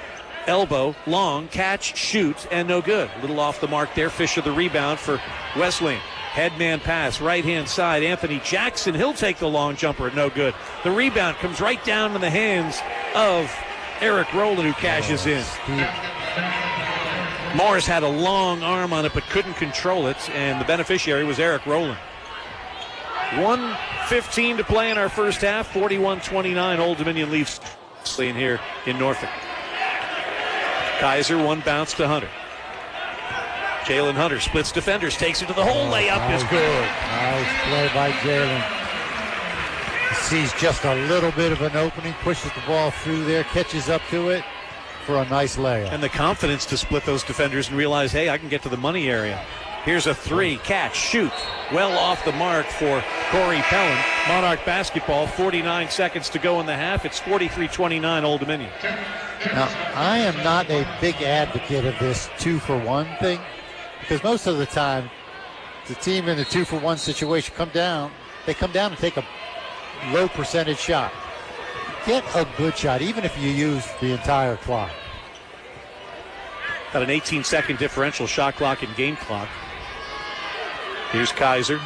elbow, long, catch, shoot, and no good. A little off the mark there. Fisher the rebound for Wesleyan. Headman pass, right-hand side. Anthony Jackson, he'll take the long jumper, no good. The rebound comes right down in the hands of Eric Rowland, who cashes in. Morris had a long arm on it, but couldn't control it, and the beneficiary was Eric Rowland. 1:15 to play in our first half. 41-29. Old Dominion leaves in here in Norfolk. Kaiser, one bounce to Hunter. Jalen Hunter splits defenders, takes it to the hole. Layup is good. Nice play by Jalen. He sees just a little bit of an opening, pushes the ball through there, catches up to it for a nice layup. And the confidence to split those defenders and realize, hey, I can get to the money area. Here's a three, catch, shoot. Well off the mark for Corey Pellin. Monarch basketball, 49 seconds to go in the half. It's 43-29 Old Dominion. Now, I am not a big advocate of this 2-for-1 thing, because most of the time, the team in a 2-for-1 situation come down and take a low percentage shot. Get a good shot, even if you use the entire clock. Got an 18-second differential shot clock and game clock. Here's Kaiser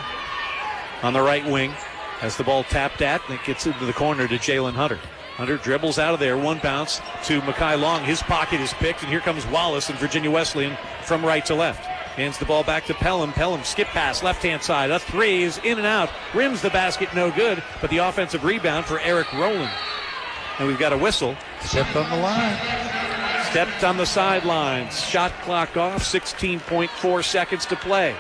on the right wing. Has the ball tapped at, and it gets into the corner to Jalen Hunter. Hunter dribbles out of there, one bounce to Mekhi Long. His pocket is picked, and here comes Wallace and Virginia Wesleyan from right to left. Hands the ball back to Pelham. Pelham skip pass, left-hand side. A three is in and out. Rims the basket, no good, but the offensive rebound for Eric Rowland. And we've got a whistle. Stepped on the line. Stepped on the sidelines. Shot clock off, 16.4 seconds to play.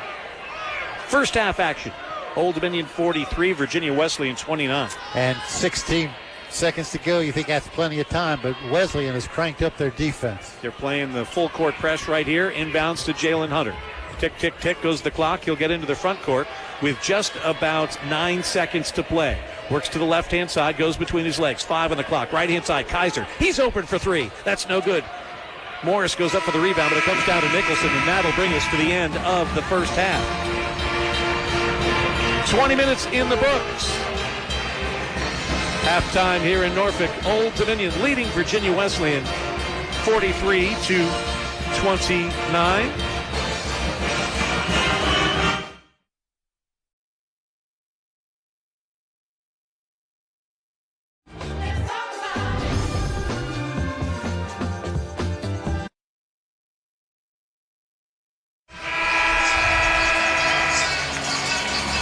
First half action. Old Dominion 43, Virginia Wesleyan 29. And 16 seconds to go. You think that's plenty of time, but Wesleyan has cranked up their defense. They're playing the full court press right here. Inbounds to Jalen Hunter. Tick, tick, tick goes the clock. He'll get into the front court with just about 9 seconds to play. Works to the left-hand side, goes between his legs. 5 on the clock. Right-hand side, Kaiser. He's open for three. That's no good. Morris goes up for the rebound, but it comes down to Nicholson, and that'll bring us to the end of the first half. 20 minutes in the books. Halftime here in Norfolk. Old Dominion leading Virginia Wesleyan 43-29.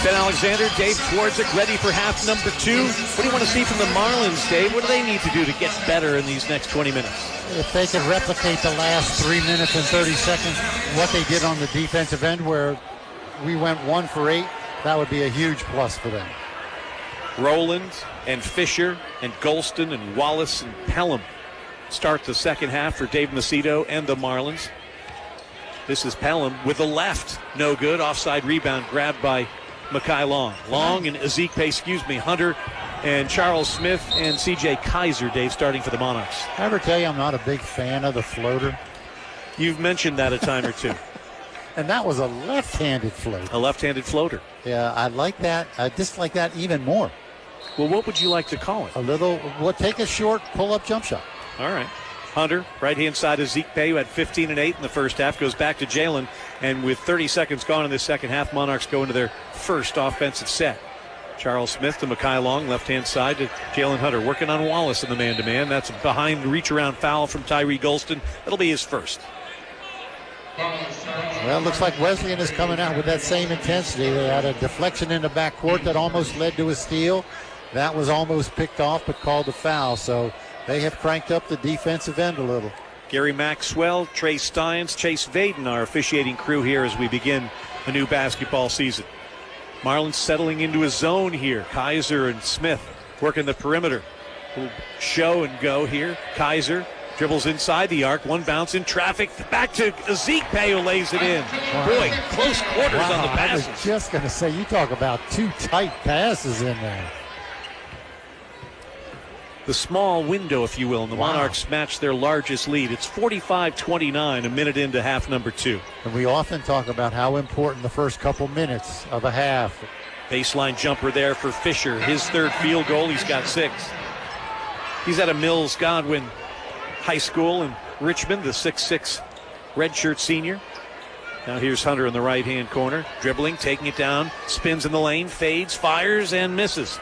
Ben Alexander, Dave Twardzik, ready for half number 2. What do you want to see from the Marlins, Dave? What do they need to do to get better in these next 20 minutes? If they can replicate the last 3 minutes and 30 seconds, what they did on the defensive end where we went 1 for 8, that would be a huge plus for them. Rowland and Fisher and Golston and Wallace and Pelham start the second half for Dave Macedo and the Marlins. This is Pelham with the left. No good. Offside rebound grabbed by Mekhi Long. Long and Hunter and Charles Smith and CJ Kaiser, Dave, starting for the Monarchs. I ever tell you I'm not a big fan of the floater? You've mentioned that a time or two. And that was a left-handed floater. A left-handed floater. Yeah, I like that. I dislike that even more. Well, what would you like to call it? Take a short pull-up jump shot. All right. Hunter, right-hand side of Ezikpe, who had 15 and 8 in the first half, goes back to Jalen. And with 30 seconds gone in this second half, Monarchs go into their first offensive set. Charles Smith to Mekhi Long, left-hand side to Jalen Hunter, working on Wallace in the man-to-man. That's a behind reach-around foul from Tyree Golston. That'll be his first. Well, it looks like Wesleyan is coming out with that same intensity. They had a deflection in the backcourt that almost led to a steal. That was almost picked off but called a foul. So they have cranked up the defensive end a little. Gary Maxwell, Trey Steins, Chase Vaden, our officiating crew here as we begin a new basketball season. Marlins settling into a zone here. Kaiser and Smith working the perimeter. Little show and go here. Kaiser dribbles inside the arc. One bounce in traffic. Back to Ezekpe, who lays it in. Boy, close quarters on the passes. I was just going to say, you talk about two tight passes in there. The small window, if you will, and the Monarchs match their largest lead. It's 45-29, a minute into half number 2. And we often talk about how important the first couple minutes of a half. Baseline jumper there for Fisher. His third field goal. He's got 6. He's at a Mills Godwin High School in Richmond, the 6'6 redshirt senior. Now here's Hunter in the right-hand corner. Dribbling, taking it down, spins in the lane, fades, fires, and misses.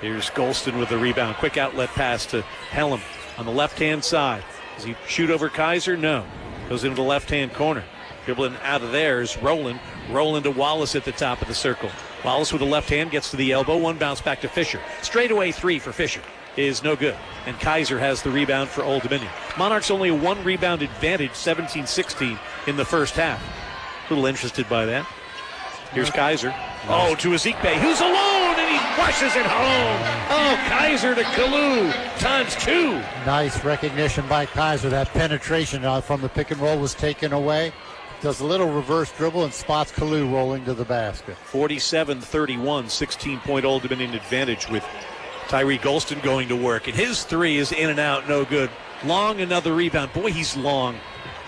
Here's Golston with the rebound. Quick outlet pass to Helm on the left-hand side. Does he shoot over Kaiser? No. Goes into the left-hand corner. Dribbling out of there is Rowland. Rowland to Wallace at the top of the circle. Wallace with the left hand gets to the elbow. One bounce back to Fisher. Straightaway 3 for Fisher is no good. And Kaiser has the rebound for Old Dominion. Monarchs only a 1 rebound advantage, 17-16 in the first half. A little interested by that. Here's Kaiser. Oh, to Ezekpe, who's alone, and he flushes it home. Oh, Kaiser to Kalu, times 2. Nice recognition by Kaiser. That penetration from the pick and roll was taken away. Does a little reverse dribble and spots Kalu rolling to the basket. 47-31, 16-point Old Dominion advantage with Tyree Golston going to work. And his 3 is in and out, no good. Long, another rebound. Boy, he's long.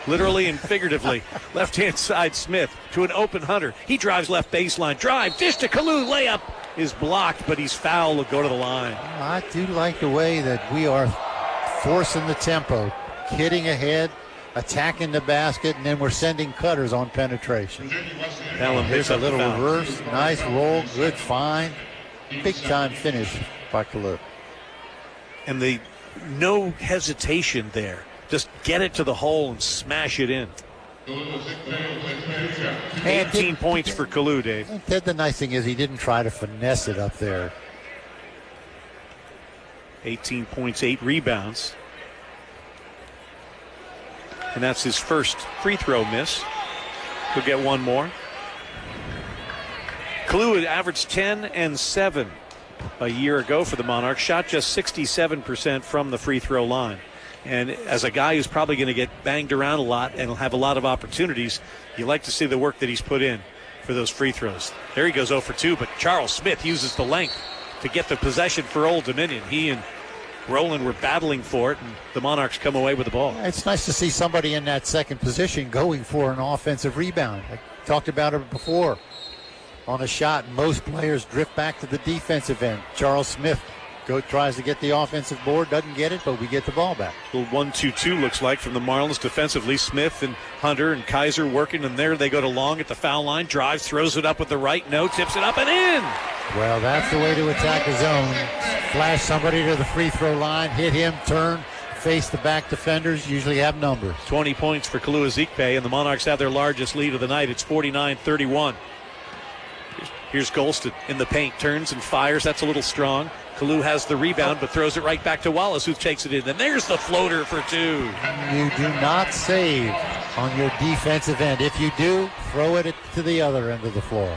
Literally and figuratively. Left-hand side, Smith to an open Hunter. He drives left baseline. Drive, dish to Kalu. Layup is blocked, but he's fouled. Will go to the line. I do like the way that we are forcing the tempo. Hitting ahead, attacking the basket, and then we're sending cutters on penetration. There's a little reverse. Nice roll. Good find. Big-time finish by Kalu. And the no hesitation there. Just get it to the hole and smash it in. 18 points for Kalu, Dave. Ted, the nice thing is he didn't try to finesse it up there. 18 points, 8 rebounds. And that's his first free throw miss. He'll get one more. Kalu had averaged 10 and 7 a year ago for the Monarchs. Shot just 67% from the free throw line. And as a guy who's probably going to get banged around a lot and will have a lot of opportunities, you like to see the work that he's put in for those free throws. There he goes 0 for 2, but Charles Smith uses the length to get the possession for Old Dominion. He and Rowland were battling for it, and the Monarchs come away with the ball. It's nice to see somebody in that second position going for an offensive rebound. I talked about it before. On a shot, most players drift back to the defensive end. Charles Smith tries to get the offensive board, doesn't get it, but we get the ball back. Little 1-2-2 looks like from the Marlins defensively. Smith and Hunter and Kaiser working, and there they go to Long at the foul line. Drives, throws it up with the right, no, tips it up and in. Well, that's the way to attack a zone. Flash somebody to the free throw line, hit him, turn, face the back defenders, usually have numbers. 20 points for Kalu Ezekpe, and the Monarchs have their largest lead of the night. It's 49-31. Here's Golston in the paint, turns and fires. That's a little strong. Kalu has the rebound, but throws it right back to Wallace, who takes it in. And there's the floater for 2. You do not save on your defensive end. If you do, throw it to the other end of the floor.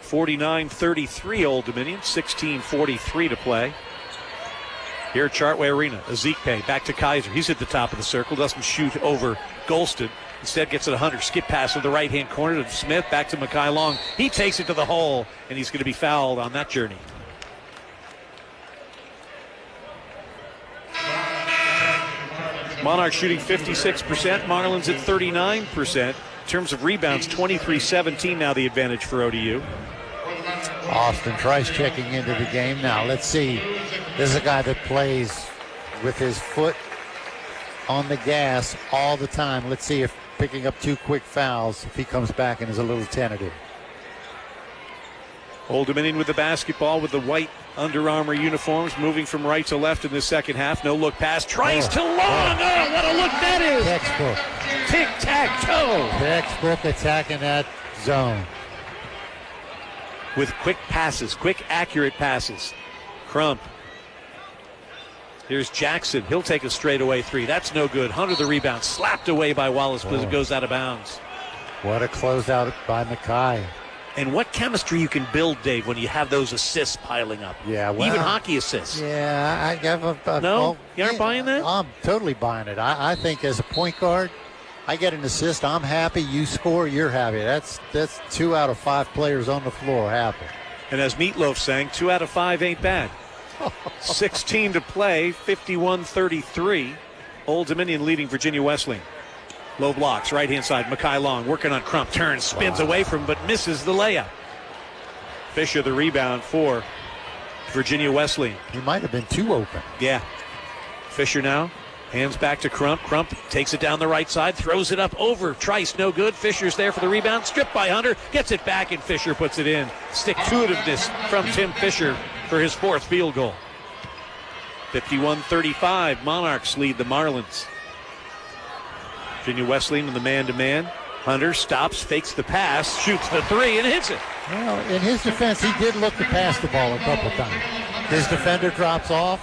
49-33 Old Dominion, 16:43 to play. Here at Chartway Arena, Ezekpe back to Kaiser. He's at the top of the circle, doesn't shoot over Golston. Instead gets it to Hunter. Skip pass to the right-hand corner to Smith. Back to Mekhi Long. He takes it to the hole, and he's going to be fouled on that journey. Monarchs shooting 56%. Marlins at 39%. In terms of rebounds, 23-17 now the advantage for ODU. Austin Trice checking into the game now. Let's see. This is a guy that plays with his foot on the gas all the time. Let's see if picking up 2 quick fouls, if he comes back and is a little tentative. Old Dominion with the basketball with the white Under Armour uniforms, moving from right to left in the second half. No look pass. Trice to Long. Oh, what a look that is. Textbook. Tic-tac-toe. Textbook attacking that zone. With quick passes, quick accurate passes. Crump. Here's Jackson. He'll take a straightaway 3. That's no good. Hunter the rebound. Slapped away by Wallace because it goes out of bounds. What a closeout by Mekhi. And what chemistry you can build, Dave, when you have those assists piling up. Yeah, well, even hockey assists. Yeah, I have no, you aren't buying that? I'm totally buying it. I think as a point guard, I get an assist, I'm happy. You score, you're happy. That's 2 out of 5 players on the floor happy. And as Meatloaf sang, 2 out of 5 ain't bad. 16 to play, 51-33. Old Dominion leading Virginia Wesleyan. Low blocks, right-hand side. Mekhi Long working on Crump. Turns, spins away from, but misses the layup. Fisher the rebound for Virginia Wesleyan. He might have been too open. Yeah. Fisher now. Hands back to Crump. Crump takes it down the right side, throws it up over Trice. No good. Fisher's there for the rebound. Stripped by Hunter. Gets it back, and Fisher puts it in. Stick-to-itiveness from Tim Fisher for his 4th field goal. 51-35. Monarchs lead the Marlins. Virginia Wesleyan in the man-to-man. Hunter stops, fakes the pass, shoots the 3, and hits it. Well, in his defense, he did look to pass the ball a couple times. His defender drops off,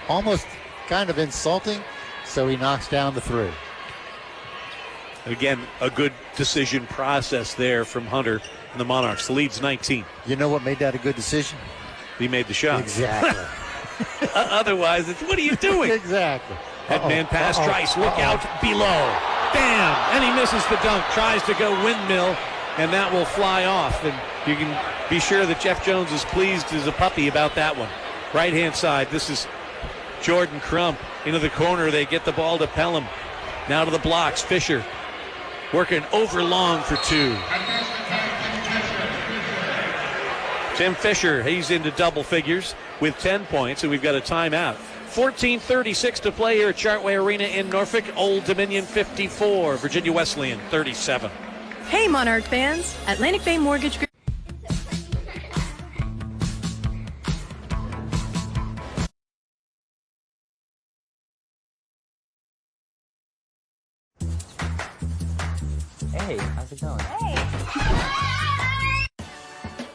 almost kind of insulting, so he knocks down the 3. Again, a good decision process there from Hunter and the Monarchs. The lead's 19. You know what made that a good decision? He made the shot. Exactly. Otherwise, it's what are you doing? Exactly. Headman pass, Trice, look out below. Bam! And he misses the dunk. Tries to go windmill, and that will fly off. And you can be sure that Jeff Jones is pleased as a puppy about that one. Right-hand side, this is Jordan Crump. Into the corner, they get the ball to Pelham. Now to the blocks, Fisher. Working over Long for 2. Tim Fisher, he's into double figures with 10 points, and we've got a timeout. 14:36 to play here at Chartway Arena in Norfolk. Old Dominion 54, Virginia Wesleyan 37. Hey, Monarch fans! Atlantic Bay Mortgage Group. Hey, how's it going?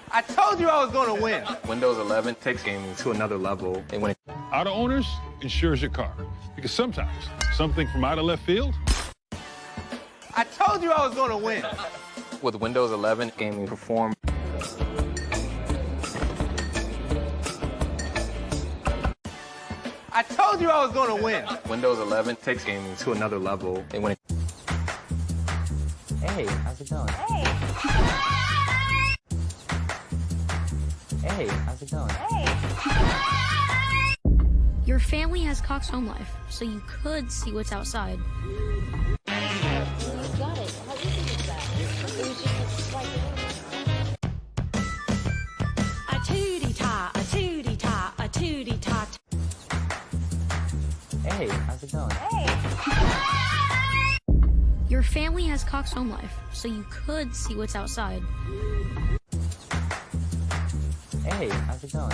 I told you I was going to win. Windows 11 takes gaming to another level. And when Auto Owners insures your car. Because sometimes something from out of left field. I told you I was going to win. with Windows 11, gaming perform. I told you I was going to win. Windows 11 takes gaming to another level. And when Hey, how's it going? Hey, how's it going? Your family has Cox Home Life, so you could see what's outside. A tootie-ta, a tootie-ta, a tootie-ta. Hey, how's it going? Your family has Cox Home Life, so you could see what's outside. Hey, how's it going?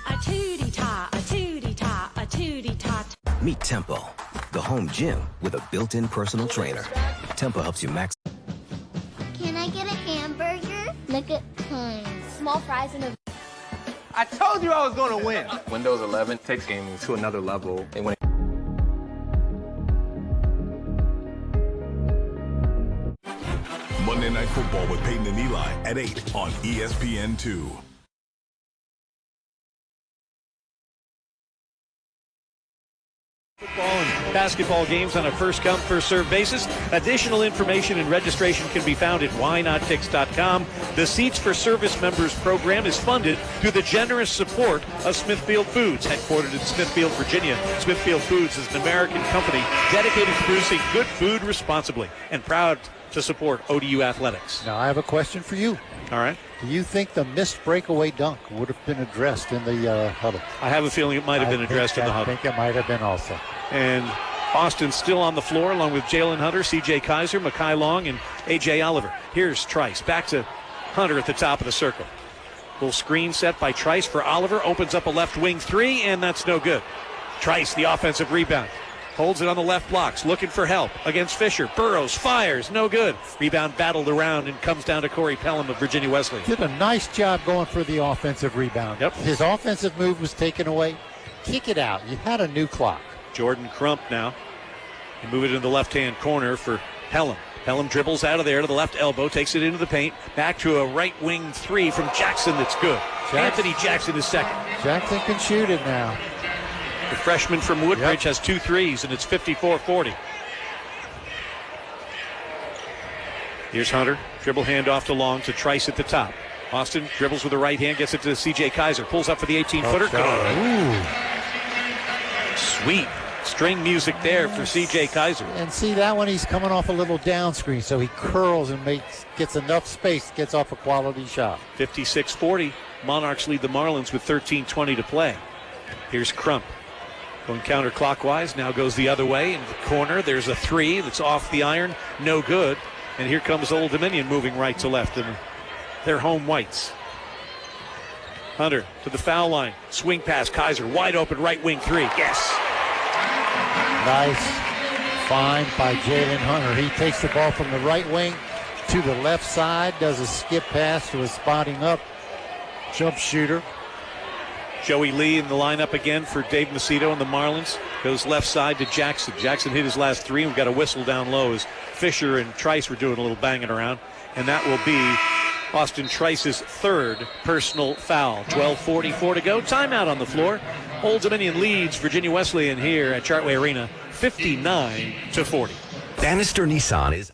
A tootie-ta, a tootie-ta, a tootie-ta. Meet Tempo, the home gym with a built-in personal trainer. Tempo helps you max. Can I get a hamburger? Nugget time. Small fries and a... I told you I was going to win. Windows 11 takes gaming to another level. And when Monday Night Football with Peyton and Eli at 8 on ESPN2. Football and basketball games on a first-come, first-served basis. Additional information and registration can be found at whynottickets.com. The Seats for Service Members program is funded through the generous support of Smithfield Foods, headquartered in Smithfield, Virginia. Smithfield Foods is an American company dedicated to producing good food responsibly and proud to support ODU athletics. Now, I have a question for you. All right. Do you think the missed breakaway dunk would have been addressed in the huddle? I have a feeling it might have been addressed in the huddle. I think it might have been also. And Austin's still on the floor along with Jalen Hunter, C.J. Kaiser, Mekhi Long, and A.J. Oliver. Here's Trice. Back to Hunter at the top of the circle. Little screen set by Trice for Oliver. Opens up a left wing three, and that's no good. Trice, the offensive rebound. Holds it on the left blocks, looking for help against Fisher. Burrows fires, no good. Rebound battled around and comes down to Corey Pelham of Virginia Wesleyan. Did a nice job going for the offensive rebound. Yep. His offensive move was taken away. Kick it out. You had a new clock. Jordan Crump now. You move it in the left-hand corner for Pelham. Pelham dribbles out of there to the left elbow, takes it into the paint. Back to a right wing three from Jackson that's good. Anthony Jackson is second. Jackson can shoot it now. The freshman from Woodbridge has 2 threes, and it's 54-40. Here's Hunter. Dribble handoff to Long to Trice at the top. Austin dribbles with the right hand, gets it to C.J. Kaiser. Pulls up for the 18-footer. Ooh. Sweet string music there for C.J. Kaiser. And see that one, he's coming off a little down screen, so he curls and gets enough space, gets off a quality shot. 56-40. Monarchs lead the Marlins with 13:20 to play. Here's Crump. Going counterclockwise, now goes the other way in the corner. There's a three that's off the iron, no good. And here comes Old Dominion moving right to left, and they're home whites. Hunter to the foul line, swing pass, Kaiser, wide open right wing three, yes. Nice find by Jalen Hunter. He takes the ball from the right wing to the left side, does a skip pass to a spotting up jump shooter. Joey Lee in the lineup again for Dave Macedo and the Marlins. Goes left side to Jackson. Jackson hit his last three. We've got a whistle down low as Fisher and Trice were doing a little banging around. And that will be Austin Trice's third personal foul. 12:44 to go. Timeout on the floor. Old Dominion leads Virginia Wesleyan here at Chartway Arena 59-40. Bannister Nissan is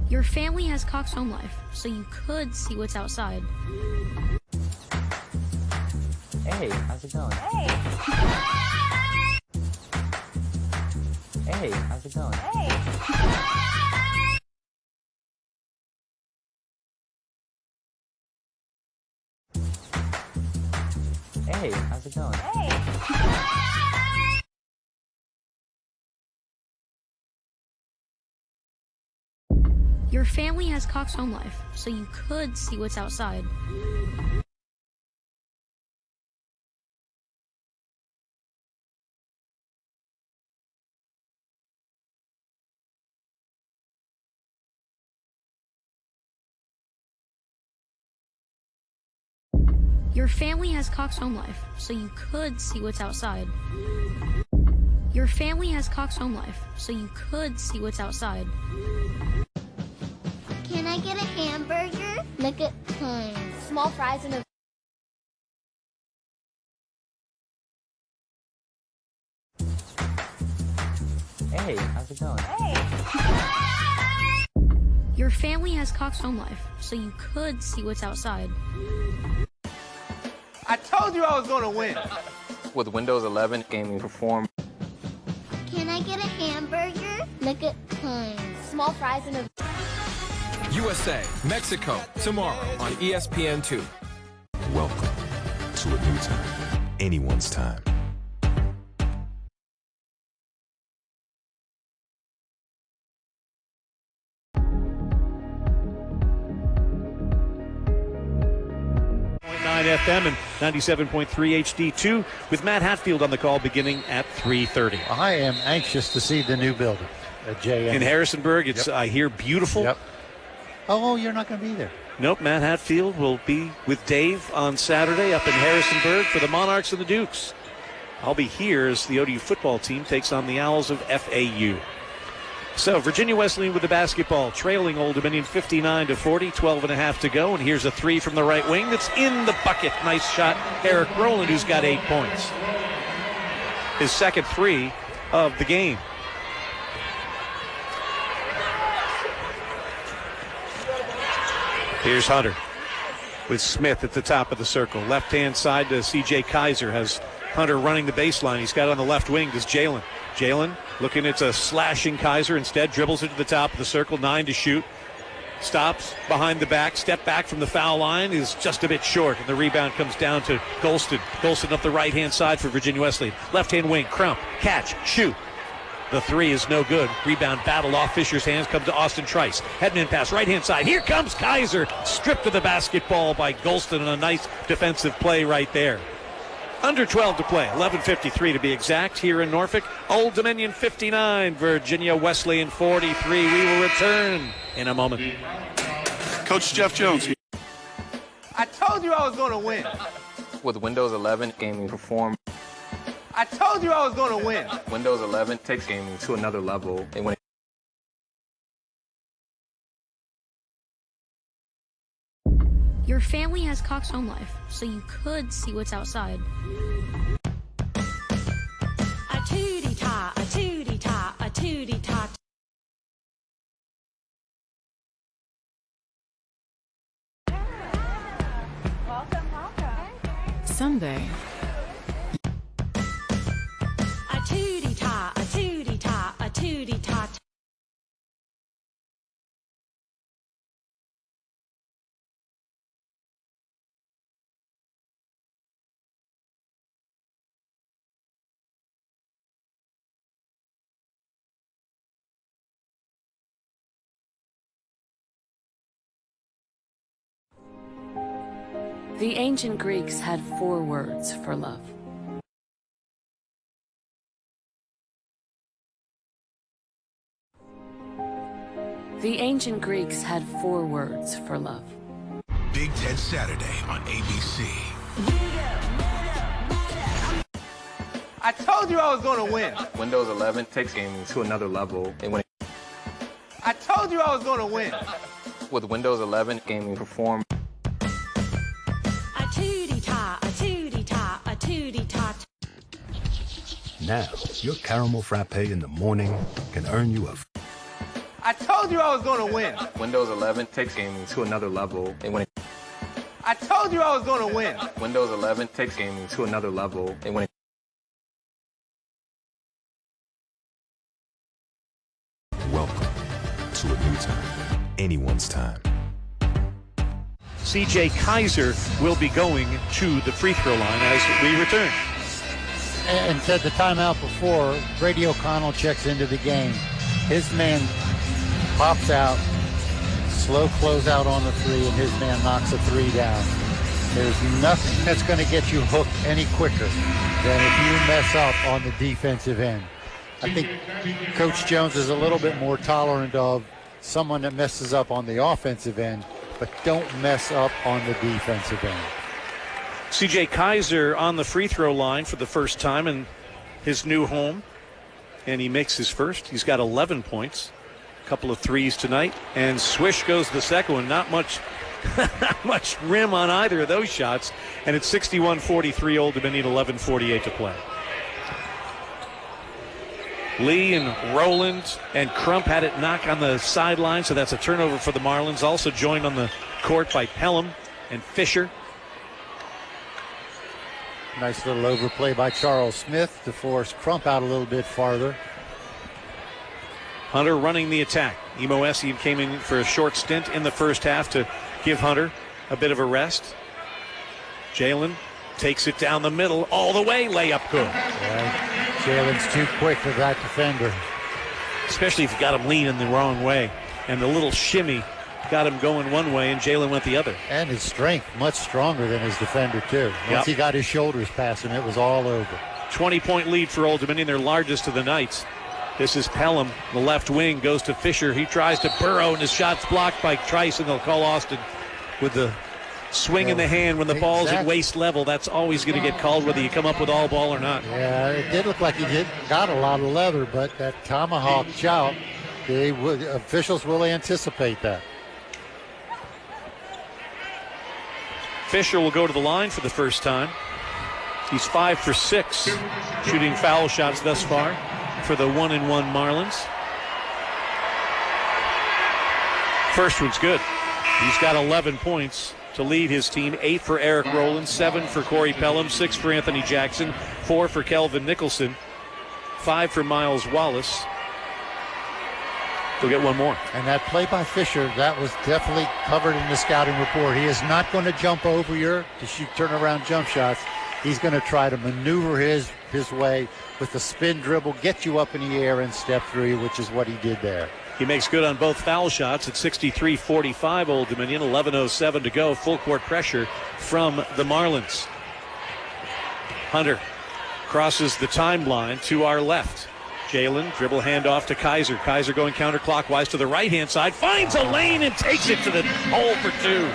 Your family has Cox Home Life, so you could see what's outside. Hey, how's it going? Hey! Hey, how's it going? Hey! Hey, how's it going? Hey! Your family has Cox Home Life, so you could see what's outside. Your family has Cox Home Life, so you could see what's outside. Your family has Cox Home Life, so you could see what's outside. Can I get a hamburger? Nugget time. Small fries and a... Hey, how's it going? Hey! Your family has Cox Home Life, so you could see what's outside. I told you I was going to win. With Windows 11, gaming perform. Can I get a hamburger? Nugget time. Small fries and a... USA, Mexico, tomorrow on ESPN2. Welcome to a new time. Anyone's time. FM and 97.3 HD2 with Matt Hatfield on the call beginning at 3:30. I am anxious to see the new building at JM. In Harrisonburg, it's, I hear, beautiful. Yep. Oh, you're not going to be there. Nope, Matt Hatfield will be with Dave on Saturday up in Harrisonburg for the Monarchs and the Dukes. I'll be here as the ODU football team takes on the Owls of FAU. So Virginia Wesleyan with the basketball, trailing Old Dominion 59-40, 12.5 to go. And here's a three from the right wing that's in the bucket. Nice shot, Eric Rowland, who's got 8 points. His second three of the game. Here's Hunter with Smith at the top of the circle. Left-hand side to C.J. Kaiser. Has Hunter running the baseline. He's got on the left wing. Does Jalen. Jalen looking at a slashing Kaiser. Instead dribbles it to the top of the circle. 9 to shoot. Stops behind the back. Step back from the foul line is just a bit short. And the rebound comes down to Golston. Golston up the right-hand side for Virginia Wesleyan. Left-hand wing. Crump. Catch. Shoot. The three is no good. Rebound battled off Fisher's hands, comes to Austin Trice. Headman pass, right-hand side. Here comes Kaiser. Stripped of the basketball by Golston, and a nice defensive play right there. Under 12 to play, 11:53 to be exact, here in Norfolk. Old Dominion 59, Virginia Wesleyan 43. We will return in a moment. Coach Jeff Jones here. I told you I was going to win. With Windows 11, gaming perform. I told you I was going to win. Windows 11 takes gaming to another level. And when Your family has Cox Home Life, so you could see what's outside. A tootie-ta, a tootie-ta, a tootie-ta. Someday. A tootie-ta, a tootie-ta, a tootie-ta. The ancient Greeks had 4 words for love. The ancient Greeks had 4 words for love. Big Ted Saturday on ABC. I told you I was going to win. Windows 11 takes gaming to another level. And when I told you I was going to win. with Windows 11, gaming perform. A tootie-ta, a tootie-ta, a tootie-ta. Now, your caramel frappe in the morning can earn you a... I told you I was going to win. Windows 11 takes gaming to another level. And when I told you I was going to win. Windows 11 takes gaming to another level. And when Welcome to a new time. Anyone's time. C.J. Kaiser will be going to the free throw line as we return. And said the timeout before, Brady O'Connell checks into the game. His man pops out, slow closeout on the three, and his man knocks a three down. There's nothing that's going to get you hooked any quicker than if you mess up on the defensive end. I think Coach Jones is a little bit more tolerant of someone that messes up on the offensive end, but don't mess up on the defensive end. C.J. Kaiser on the free throw line for the first time in his new home, and he makes his first. He's got 11 points, a couple of threes tonight, and swish goes the second one. Not much rim on either of those shots, and it's 61-43. Old Dominion, 11:48 to play. Lee and Rowland and Crump had it knock on the sideline, so that's a turnover for the Marlins. Also joined on the court by Pelham and Fisher. Nice little overplay by Charles Smith to force Crump out a little bit farther. Hunter running the attack. Emo Essie came in for a short stint in the first half to give Hunter a bit of a rest. Jalen takes it down the middle, all the way, layup good. Right. Jalen's too quick for that defender. Especially if you got him leaning the wrong way. And the little shimmy got him going one way, and Jalen went the other. And his strength much stronger than his defender, too. Once he got his shoulders past him, it was all over. 20-point lead for Old Dominion, their largest of the night. This is Pelham, the left wing, goes to Fisher. He tries to burrow, and his shot's blocked by Trice, and they'll call Austin with the swing in the hand when the ball's at waist level. That's always going to get called whether you come up with all ball or not. Yeah, it did look like he got a lot of leather, but that tomahawk chout, officials will anticipate that. Fisher will go to the line for the first time. He's 5 for 6 shooting foul shots thus far for the 1-1 Marlins. First one's good. He's got 11 points to lead his team. 8 for Eric Rowland, 7 for Corey Pelham, 6 for Anthony Jackson, 4 for Kelvin Nicholson, 5 for Miles Wallace. He'll get one more. And that play by Fisher, that was definitely covered in the scouting report. He is not going to jump over you to shoot turnaround jump shots. He's going to try to maneuver his his way with the spin dribble, get you up in the air and step through, which is what he did there. He makes good on both foul shots at 63-45 Old Dominion. 11:07 to go. Full court pressure from the Marlins. Hunter crosses the timeline to our left. Jalen, dribble handoff to Kaiser. Kaiser going counterclockwise to the right-hand side. Finds a lane and takes it to the hole for two.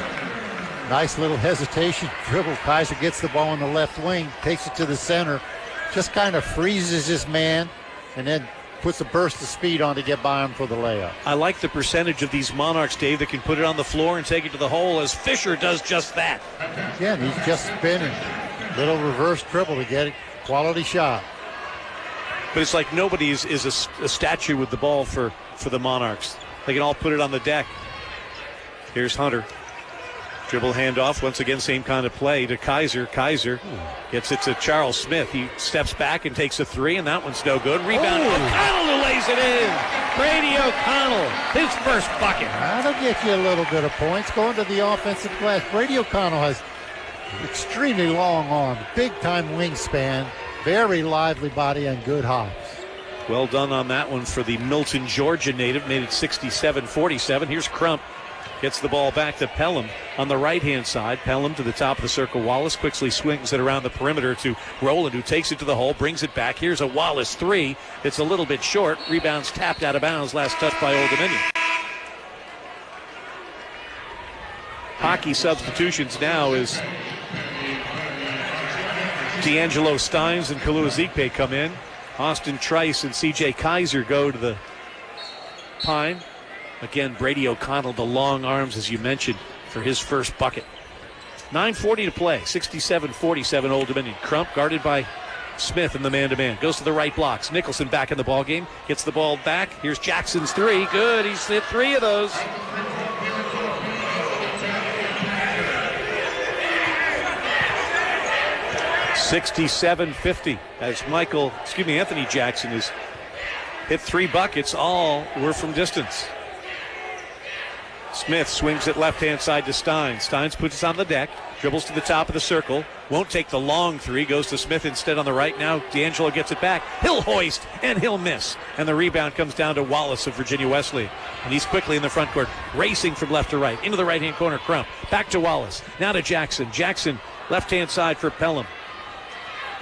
Nice little hesitation. Dribble. Kaiser gets the ball in the left wing, takes it to the center, just kind of freezes his man, and then puts a burst of speed on to get by him for the layup. I like the percentage of these Monarchs, Dave, that can put it on the floor and take it to the hole, as Fisher does just that. Yeah, and he's just spinning. Little reverse dribble to get it. Quality shot. But it's like nobody is a statue with the ball for the Monarchs. They can all put it on the deck. Here's Hunter. Dribble handoff. Once again, same kind of play to Kaiser. Kaiser gets it to Charles Smith. He steps back and takes a three, and that one's no good. Rebound. O'Connell who lays it in. Brady O'Connell, his first bucket. That'll get you a little bit of points. Going to the offensive glass. Brady O'Connell has extremely long arms, big-time wingspan, very lively body, and good hops. Well done on that one for the Milton, Georgia native. Made it 67-47. Here's Crump. Gets the ball back to Pelham on the right-hand side. Pelham to the top of the circle. Wallace quickly swings it around the perimeter to Rowland, who takes it to the hole, brings it back. Here's a Wallace three. It's a little bit short. Rebounds tapped out of bounds. Last touch by Old Dominion. Hockey substitutions now as D'Angelo Steins and Kalu Ezikpe come in. Austin Trice and C.J. Kaiser go to the Pine. Again, Brady O'Connell, the long arms, as you mentioned, for his first bucket. 9:40 to play, 67-47 Old Dominion. Crump guarded by Smith in the man-to-man. Goes to the right blocks. Nicholson back in the ball game. Gets the ball back. Here's Jackson's three. Good. He's hit three of those. $67-50 as Anthony Jackson has hit three buckets. All were from distance. Smith swings it left-hand side to Steins. Steins puts it on the deck, dribbles to the top of the circle, won't take the long three, goes to Smith instead on the right. Now D'Angelo gets it back. He'll hoist, and he'll miss. And the rebound comes down to Wallace of Virginia Wesleyan. And he's quickly in the front court, racing from left to right. Into the right-hand corner, Crump. Back to Wallace. Now to Jackson. Jackson, left-hand side for Pelham.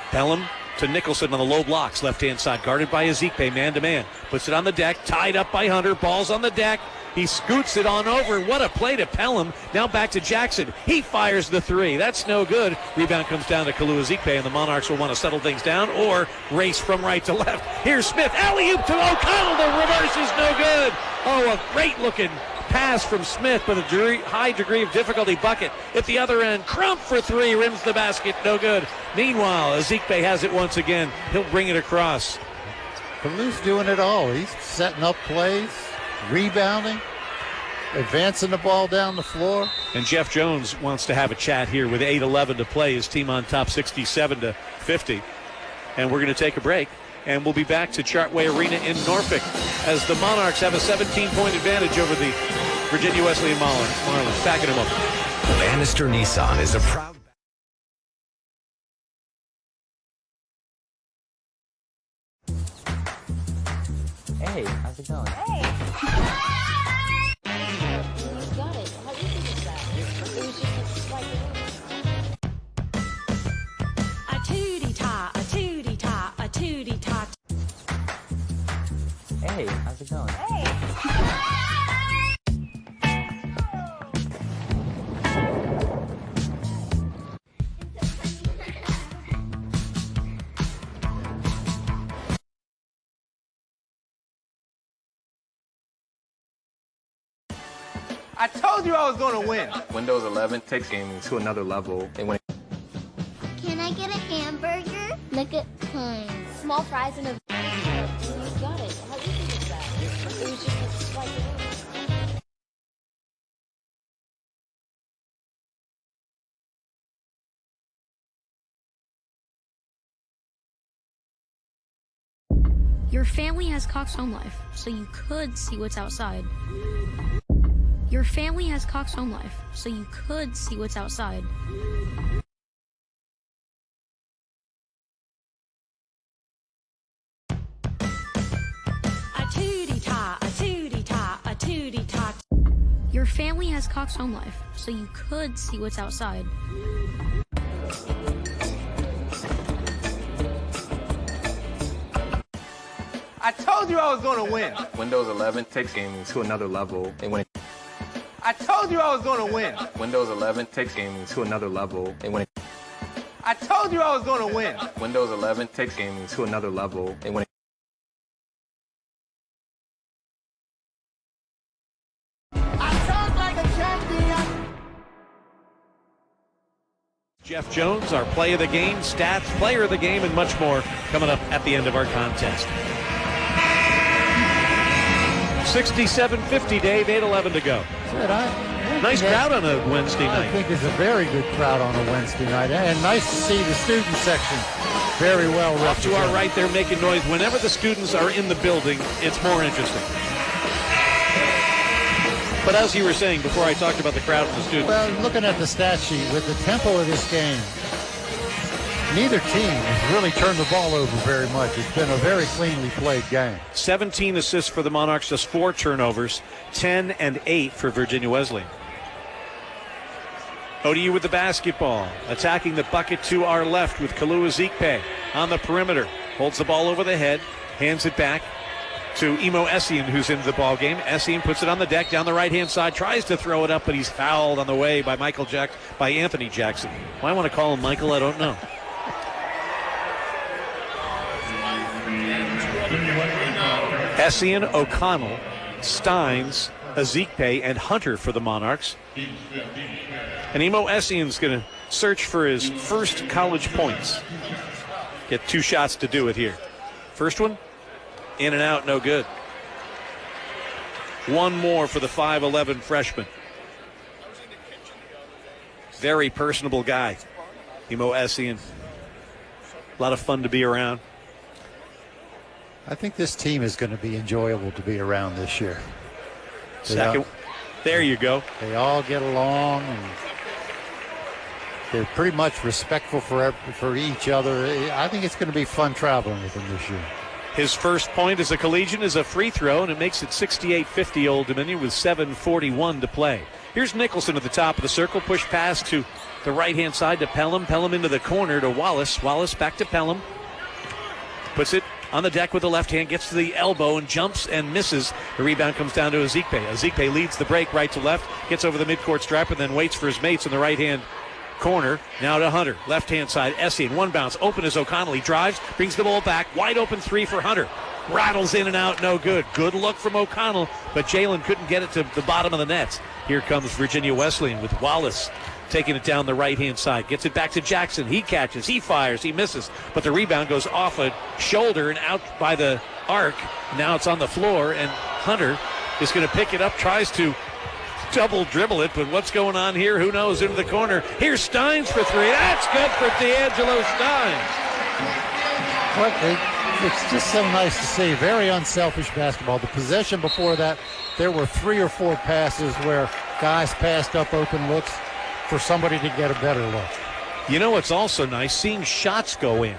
Pelham to Nicholson on the low blocks, left-hand side, guarded by Ezikpe, man-to-man. Puts it on the deck, tied up by Hunter. Ball's on the deck. He scoots it on over. What a play to Pelham. Now back to Jackson. He fires the three. That's no good. Rebound comes down to Kalu Ezikpe, and the Monarchs will want to settle things down or race from right to left. Here's Smith. Alley-oop to O'Connell. The reverse is no good. Oh, a great-looking pass from Smith, but a high degree of difficulty bucket. At the other end, Crump for three. Rims the basket. No good. Meanwhile, Ezikpe has it once again. He'll bring it across. Kalu's doing it all. He's setting up plays, rebounding, advancing the ball down the floor. And Jeff Jones wants to have a chat here with 8:11 to play. His team on top 67-50. And we're going to take a break. And we'll be back to Chartway Arena in Norfolk as the Monarchs have a 17-point advantage over the Virginia Wesleyan Marlins. Back in a moment. Bannister Nissan is a proud... Hey, how's it going? Hey! You got it. How easy was that? It was just a swipe. A tootie-ta, a tootie-ta, a tootie-ta. Hey, how's it going? Hey! I told you I was going to win. Windows 11 takes gaming to another level. And when Can I get a hamburger? Look at time. Small fries and a... You got it. How easy was that? It was just a swipe. Your family has Cox Home Life, so you could see what's outside. Your family has Cox Home Life, so you could see what's outside. tootie-tot, a tootie-tot, a tootie-tot. Your family has Cox Home Life, so you could see what's outside. I told you I was going to win. Windows 11 takes gaming to another level. And when I told you I was going to win. Windows 11 takes gaming to another level. And when I told you I was going to win. Windows 11 takes gaming to another level. And when Jeff Jones, our play of the game, stats, player of the game, and much more coming up at the end of our contest. 67-50, Dave, 8:11 to go. Nice crowd on a Wednesday night. I think it's a very good crowd on a Wednesday night. And nice to see the student section very well represented. Off to our right, they're making noise. Whenever the students are in the building, it's more interesting. But as you were saying before I talked about the crowd and the students. Well, looking at the stat sheet, with the tempo of this game, neither team has really turned the ball over very much. It's been a very cleanly played game. 17 assists for the Monarchs, just 4 turnovers, 10 and 8 for Virginia Wesleyan. ODU with the basketball, attacking the bucket to our left with Kalu Ezekpe on the perimeter. Holds the ball over the head, hands it back to Imo Essien, who's into the ball game. Essien puts it on the deck down the right-hand side, tries to throw it up, but he's fouled on the way by Anthony Jackson. Why I want to call him Michael, I don't know. Essien, O'Connell, Steins, Ezekpe, and Hunter for the Monarchs. And Imo Essien's going to search for his first college points. Get 2 shots to do it here. First one, in and out, no good. One more for the 5'11 freshman. Very personable guy, Imo Essien. A lot of fun to be around. I think this team is going to be enjoyable to be around this year. Second, there you go. They all get along, and they're pretty much respectful for each other. I think it's going to be fun traveling with them this year. His first point as a collegian is a free throw, and it makes it 68-50 Old Dominion with 7:41 to play. Here's Nicholson at the top of the circle. Push pass to the right-hand side to Pelham. Pelham into the corner to Wallace. Wallace back to Pelham. Puts it on the deck with the left hand, gets to the elbow and jumps and misses. The rebound comes down to Ezekpe. Ezekpe leads the break right to left, gets over the midcourt stripe, and then waits for his mates in the right-hand corner. Now to Hunter, left-hand side. Essien, one bounce, open as O'Connell. He drives, brings the ball back, wide open 3 for Hunter. Rattles in and out, no good. Good look from O'Connell, but Jalen couldn't get it to the bottom of the net. Here comes Virginia Wesleyan with Wallace taking it down the right-hand side. Gets it back to Jackson. He catches, he fires, he misses, but the rebound goes off a shoulder and out by the arc. Now it's on the floor, and Hunter is going to pick it up, tries to double dribble it, but what's going on here? Who knows? Into the corner. Here's Steins for 3. That's good for D'Angelo Steins. It's just so nice to see. Very unselfish basketball. The possession before that, there were 3 or 4 passes where guys passed up open looks for somebody to get a better look. You know what's also nice? Seeing shots go in.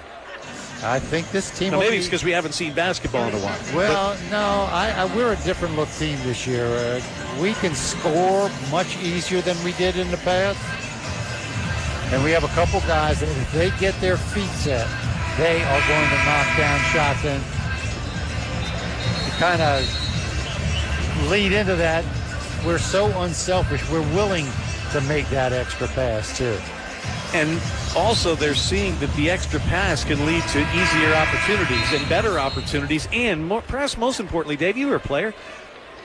I think this team... Now, maybe it's because we haven't seen basketball in a while. Well, no, we're a different look team this year. We can score much easier than we did in the past. And we have a couple guys that if they get their feet set, they are going to knock down shots. And to kind of lead into that, we're so unselfish. We're willing to make that extra pass, too. And also they're seeing that the extra pass can lead to easier opportunities and better opportunities. And perhaps most importantly, Dave, you were a player.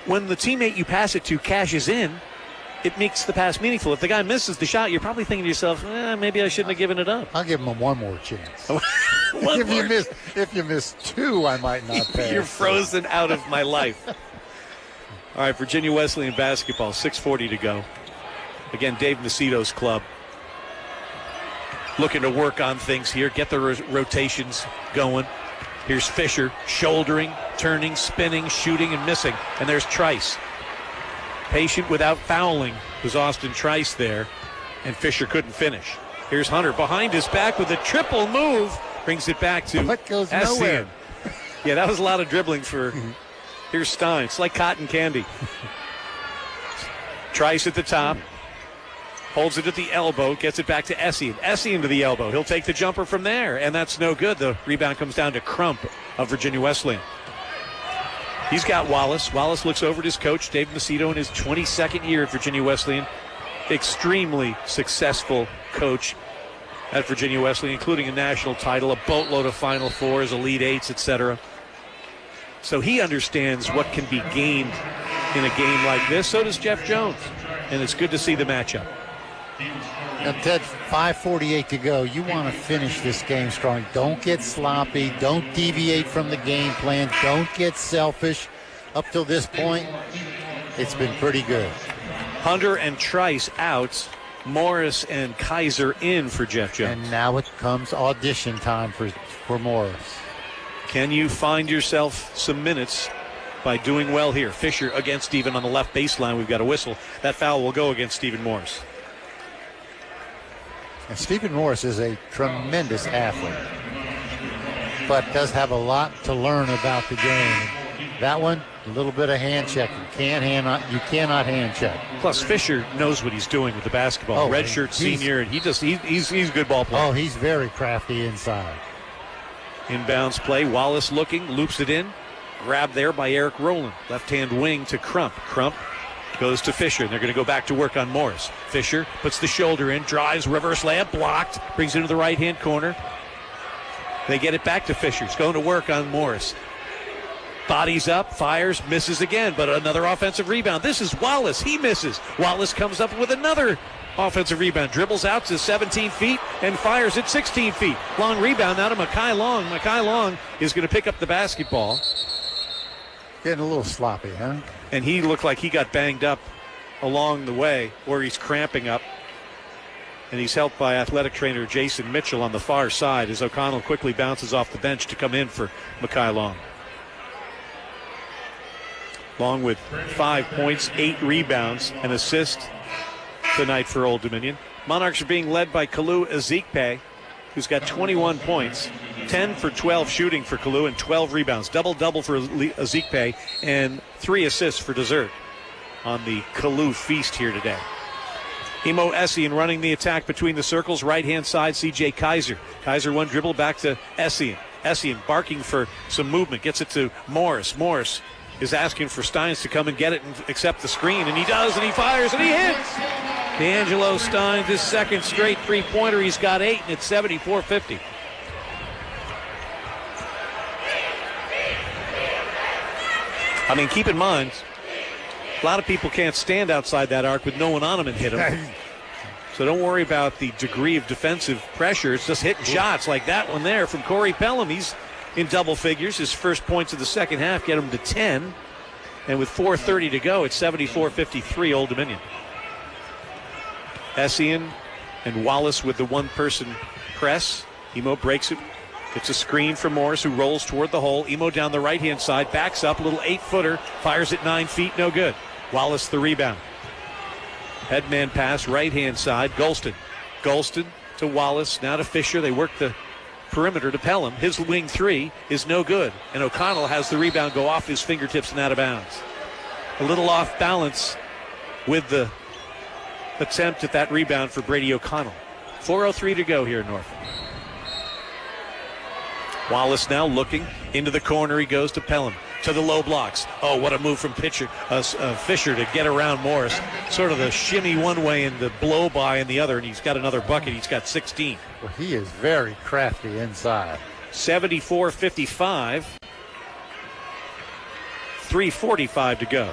When the teammate you pass it to cashes in, it makes the pass meaningful. If the guy misses the shot, you're probably thinking to yourself, maybe I shouldn't have given it up. I'll give him one more chance. If you miss 2, I might not pass. You're frozen out of my life. All right, Virginia Wesleyan basketball, 6:40 to go. Again, Dave Macedo's club. Looking to work on things here, get the rotations going. Here's Fisher, shouldering, turning, spinning, shooting, and missing. And there's Trice. Patient without fouling was Austin Trice there, and Fisher couldn't finish. Here's Hunter behind his back with a triple move. Brings it back to What goes Essien. nowhere. Yeah, that was a lot of dribbling for Here's Stein. It's like cotton candy. Trice at the top. Holds it at the elbow. Gets it back to Essien. Essien to the elbow. He'll take the jumper from there, and that's no good. The rebound comes down to Crump of Virginia Wesleyan. He's got Wallace. Wallace looks over at his coach, Dave Macedo, in his 22nd year at Virginia Wesleyan. Extremely successful coach at Virginia Wesleyan, including a national title, a boatload of Final Fours, Elite Eights, etc. So he understands what can be gained in a game like this. So does Jeff Jones. And it's good to see the matchup. Now, Ted, 5:48 to go. You want to finish this game strong. Don't get sloppy. Don't deviate from the game plan. Don't get selfish. Up till this point, it's been pretty good. Hunter and Trice out. Morris and Kaiser in for Jeff Jones. And now it comes audition time for Morris. Can you find yourself some minutes by doing well here? Fisher against Stephen on the left baseline. We've got a whistle. That foul will go against Stephen Morris. And Stephen Morris is a tremendous athlete, but does have a lot to learn about the game. That one, a little bit of hand checking. You cannot hand check. Plus, Fisher knows what he's doing with the basketball. Redshirt senior, and he's a good ball player. Oh, he's very crafty inside. Inbounds play. Wallace looking, loops it in. Grabbed there by Eric Rowland. Left-hand wing to Crump. Crump goes to Fisher, and they're going to go back to work on Morris. Fisher puts the shoulder in, drives, reverse layup, blocked, brings it into the right-hand corner. They get it back to Fisher. He's going to work on Morris. Bodies up, fires, misses again, but another offensive rebound. This is Wallace. He misses. Wallace comes up with another offensive rebound. Dribbles out to 17 feet and fires at 16 feet. Long rebound now to Mekhi Long. Mekhi Long is going to pick up the basketball. Getting a little sloppy, huh? And he looked like he got banged up along the way, or he's cramping up. And he's helped by athletic trainer Jason Mitchell on the far side as O'Connell quickly bounces off the bench to come in for Mekhi Long. Long with 5 points, 8 rebounds, an assist tonight for Old Dominion. Monarchs are being led by Kalu Ezekpe, who's got 21 points, 10 for 12 shooting for Kalu, and 12 rebounds. Double-double for Ezekpe, and 3 assists for dessert on the Kalu feast here today. Imo Essien running the attack between the circles. Right-hand side, C.J. Kaiser. Kaiser one dribble back to Essien. Essien barking for some movement. Gets it to Morris. Morris is asking for Steins to come and get it and accept the screen, and he does, and he fires, and he hits! D'Angelo Steins, his second straight three-pointer. He's got 8, and it's 74-50. I mean, keep in mind, a lot of people can't stand outside that arc with no one on them and hit them. So don't worry about the degree of defensive pressure. It's just hitting shots like that one there from Corey Pelham. He's in double figures. His first points of the second half get him to 10. And with 4:30 to go, it's 74-53 Old Dominion. Essien and Wallace with the one-person press. Emo breaks it. It's a screen from Morris, who rolls toward the hole. Emo down the right-hand side, backs up, little 8-footer, fires at 9 feet, no good. Wallace the rebound. Headman pass, right-hand side, Golston. Golston to Wallace, now to Fisher. They work the perimeter to Pelham. His wing three is no good, and O'Connell has the rebound go off his fingertips and out of bounds. A little off balance with the attempt at that rebound for Brady O'Connell. 4:03 to go here in Norfolk. Wallace now looking into the corner. He goes to Pelham, to the low blocks. Oh, what a move from Fisher to get around Morris. Sort of the shimmy one way and the blow by in the other, and he's got another bucket. He's got 16. Well, he is very crafty inside. 74-55. 3:45 to go.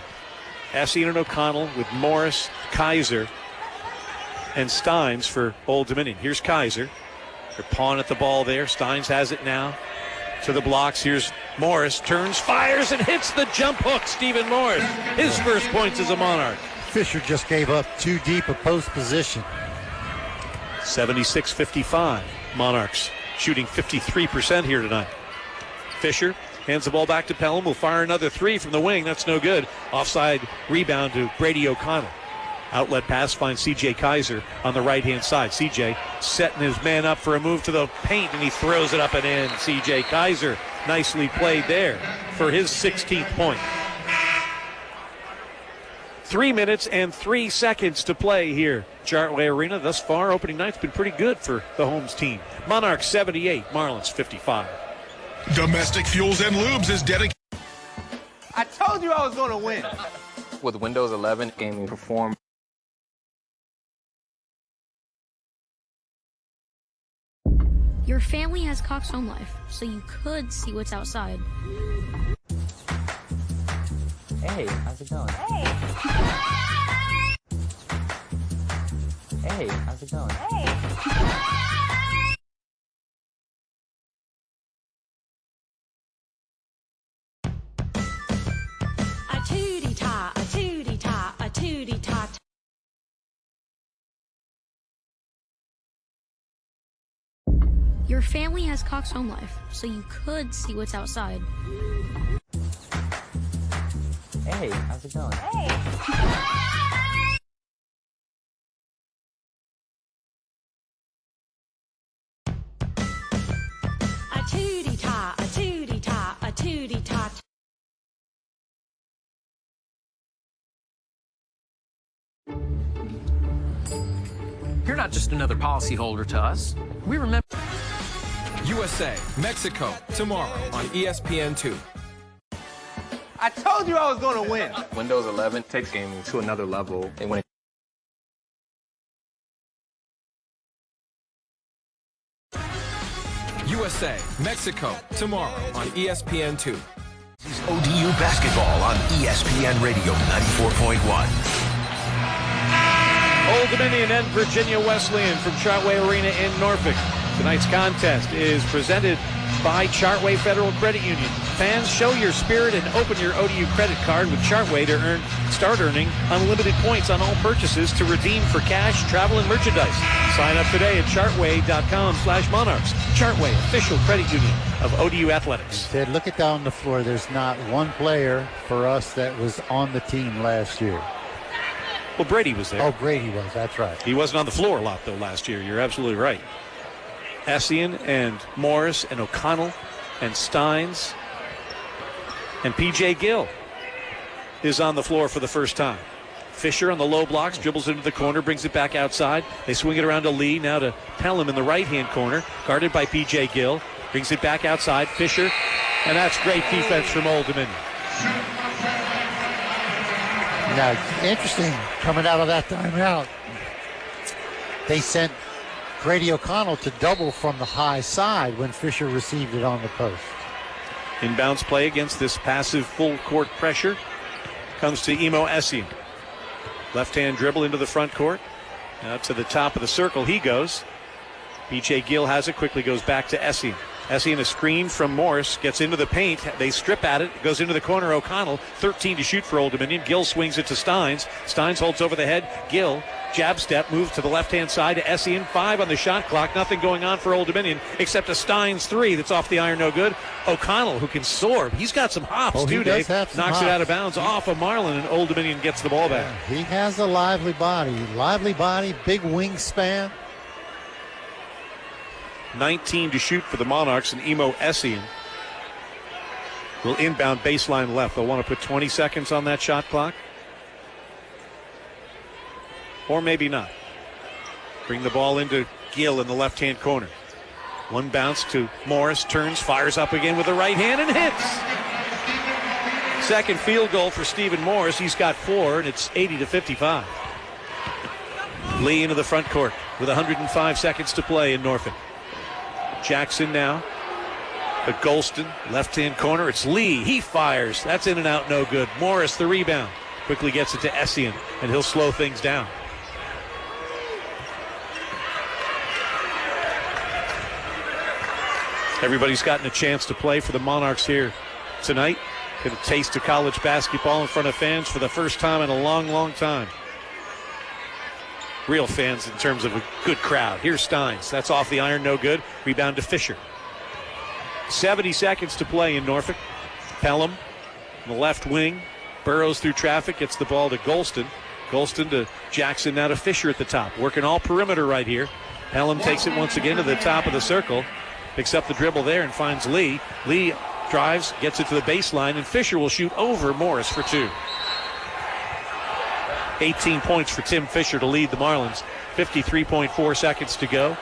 Essien and O'Connell with Morris, Kaiser, and Steins for Old Dominion. Here's Kaiser. They're pawing at the ball there. Steins has it now to the blocks. Here's Morris, turns, fires, and hits the jump hook. Stephen Morris, his first points as a Monarch. Fisher just gave up too deep a post position. 76-55. Monarchs shooting 53% here tonight. Fisher hands the ball back to Pelham. Will fire another three from the wing. That's no good. Offside rebound to Brady O'Connell. Outlet pass finds C.J. Kaiser on the right-hand side. C.J. setting his man up for a move to the paint, and he throws it up and in. C.J. Kaiser nicely played there for his 16th point. 3 minutes and 3 seconds to play here. Chartway Arena thus far, opening night's been pretty good for the Holmes team. Monarchs 78, Marlins 55. Domestic Fuels and Lubes is dedicated. I told you I was going to win. With Windows 11, gaming perform. Your family has Cox Home Life, so you could see what's outside. Hey, how's it going? Hey. Hey, how's it going? Hey. A tootie-ta, a tootie-ta, a tootie-ta. Your family has Cox Home Life, so you could see what's outside. Hey, how's it going? Hey. A tootie-ta, a tootie-ta, a tootie-ta. You're not just another policyholder to us. We remember. USA, Mexico, tomorrow on ESPN2. I told you I was going to win. Windows 11 takes gaming to another level. And when USA, Mexico, tomorrow on ESPN2. ODU basketball on ESPN Radio 94.1. Old Dominion and Virginia Wesleyan from Chartway Arena in Norfolk. Tonight's contest is presented by Chartway Federal Credit Union. Fans, show your spirit and open your ODU credit card with Chartway to start earning unlimited points on all purchases to redeem for cash, travel, and merchandise. Sign up today at chartway.com/monarchs. Chartway, official credit union of ODU Athletics. Ted, look at down the floor. There's not one player for us that was on the team last year. Well, Brady was there. Oh, Brady was. That's right. He wasn't on the floor a lot, though, last year. You're absolutely right. Essien and Morris and O'Connell and Steins and P.J. Gill is on the floor for the first time. Fisher on the low blocks, dribbles into the corner, brings it back outside. They swing it around to Lee, now to Pelham in the right-hand corner, guarded by P.J. Gill. Brings it back outside, Fisher, and that's great defense from Old Dominion. Now, interesting, coming out of that timeout, they sent Grady O'Connell to double from the high side when Fisher received it on the post. Inbounds play against this passive full court pressure comes to Emo Essien. Left-hand dribble into the front court. Now to the top of the circle he goes. B.J. Gill has it, quickly goes back to Essien. Essien, a screen from Morris, gets into the paint. They strip at it, goes into the corner. O'Connell, 13 to shoot for Old Dominion. Gill swings it to Steins. Steins holds over the head. Gill, jab step, moves to the left-hand side to Essien. 5 on the shot clock. Nothing going on for Old Dominion except a Steins 3 that's off the iron, no good. O'Connell, who can soar. He's got some hops, too, Dave. Knocks it out of bounds off of Marlin, and Old Dominion gets the ball back. He has a lively body, big wingspan. 19 to shoot for the Monarchs, and Emo Essien will inbound baseline left. They'll want to put 20 seconds on that shot clock. Or maybe not. Bring the ball into Gill in the left-hand corner. One bounce to Morris, turns, fires up again with the right hand and hits. Second field goal for Stephen Morris. He's got 4, and it's 80-55. Lee into the front court with 105 seconds to play in Norfolk. Jackson now to Golston, left-hand corner. It's Lee. He fires. That's in and out, no good. Morris, the rebound. Quickly gets it to Essien, and he'll slow things down. Everybody's gotten a chance to play for the Monarchs here tonight. Get a taste of college basketball in front of fans for the first time in a long, long time. Real fans in terms of a good crowd. Here's Steins. That's off the iron, no good. Rebound to Fisher. 70 seconds to play in Norfolk. Pelham, the left wing, burrows through traffic, gets the ball to Golston. Golston to Jackson, now to Fisher at the top. Working all perimeter right here. Pelham takes it once again to the top of the circle. Picks up the dribble there and finds Lee. Lee drives, gets it to the baseline, and Fisher will shoot over Morris for 2. 18 points for Tim Fisher to lead the Marlins. 53.4 seconds to go.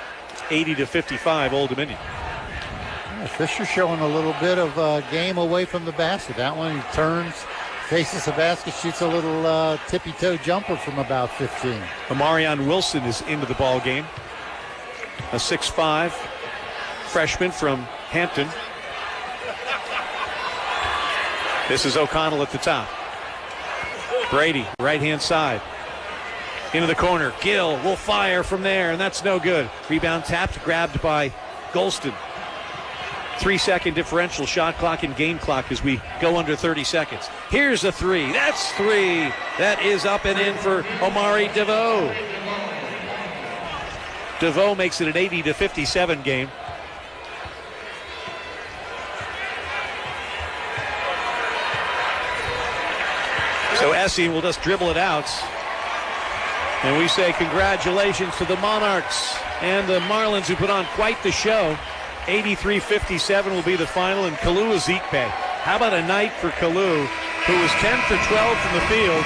80-55, Old Dominion. Yeah, Fisher showing a little bit of game away from the basket. That one, he turns, faces the basket, shoots a little tippy-toe jumper from about 15. Amarion Wilson is into the ball game. A 6'5" freshman from Hampton. This is O'Connell at the top. Brady, right-hand side. Into the corner. Gill will fire from there, and that's no good. Rebound tapped, grabbed by Golston. 3-second differential, shot clock and game clock as we go under 30 seconds. Here's a three. That's three. That is up and in for Omari DeVoe. DeVoe makes it an 80-57 game. So Essien will just dribble it out. And we say congratulations to the Monarchs and the Marlins, who put on quite the show. 83-57 will be the final, and Kalu Ezekpe. How about a night for Kalu, who was 10 for 12 from the field,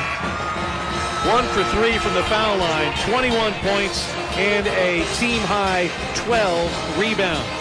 1 for 3 from the foul line, 21 points, and a team-high 12 rebounds.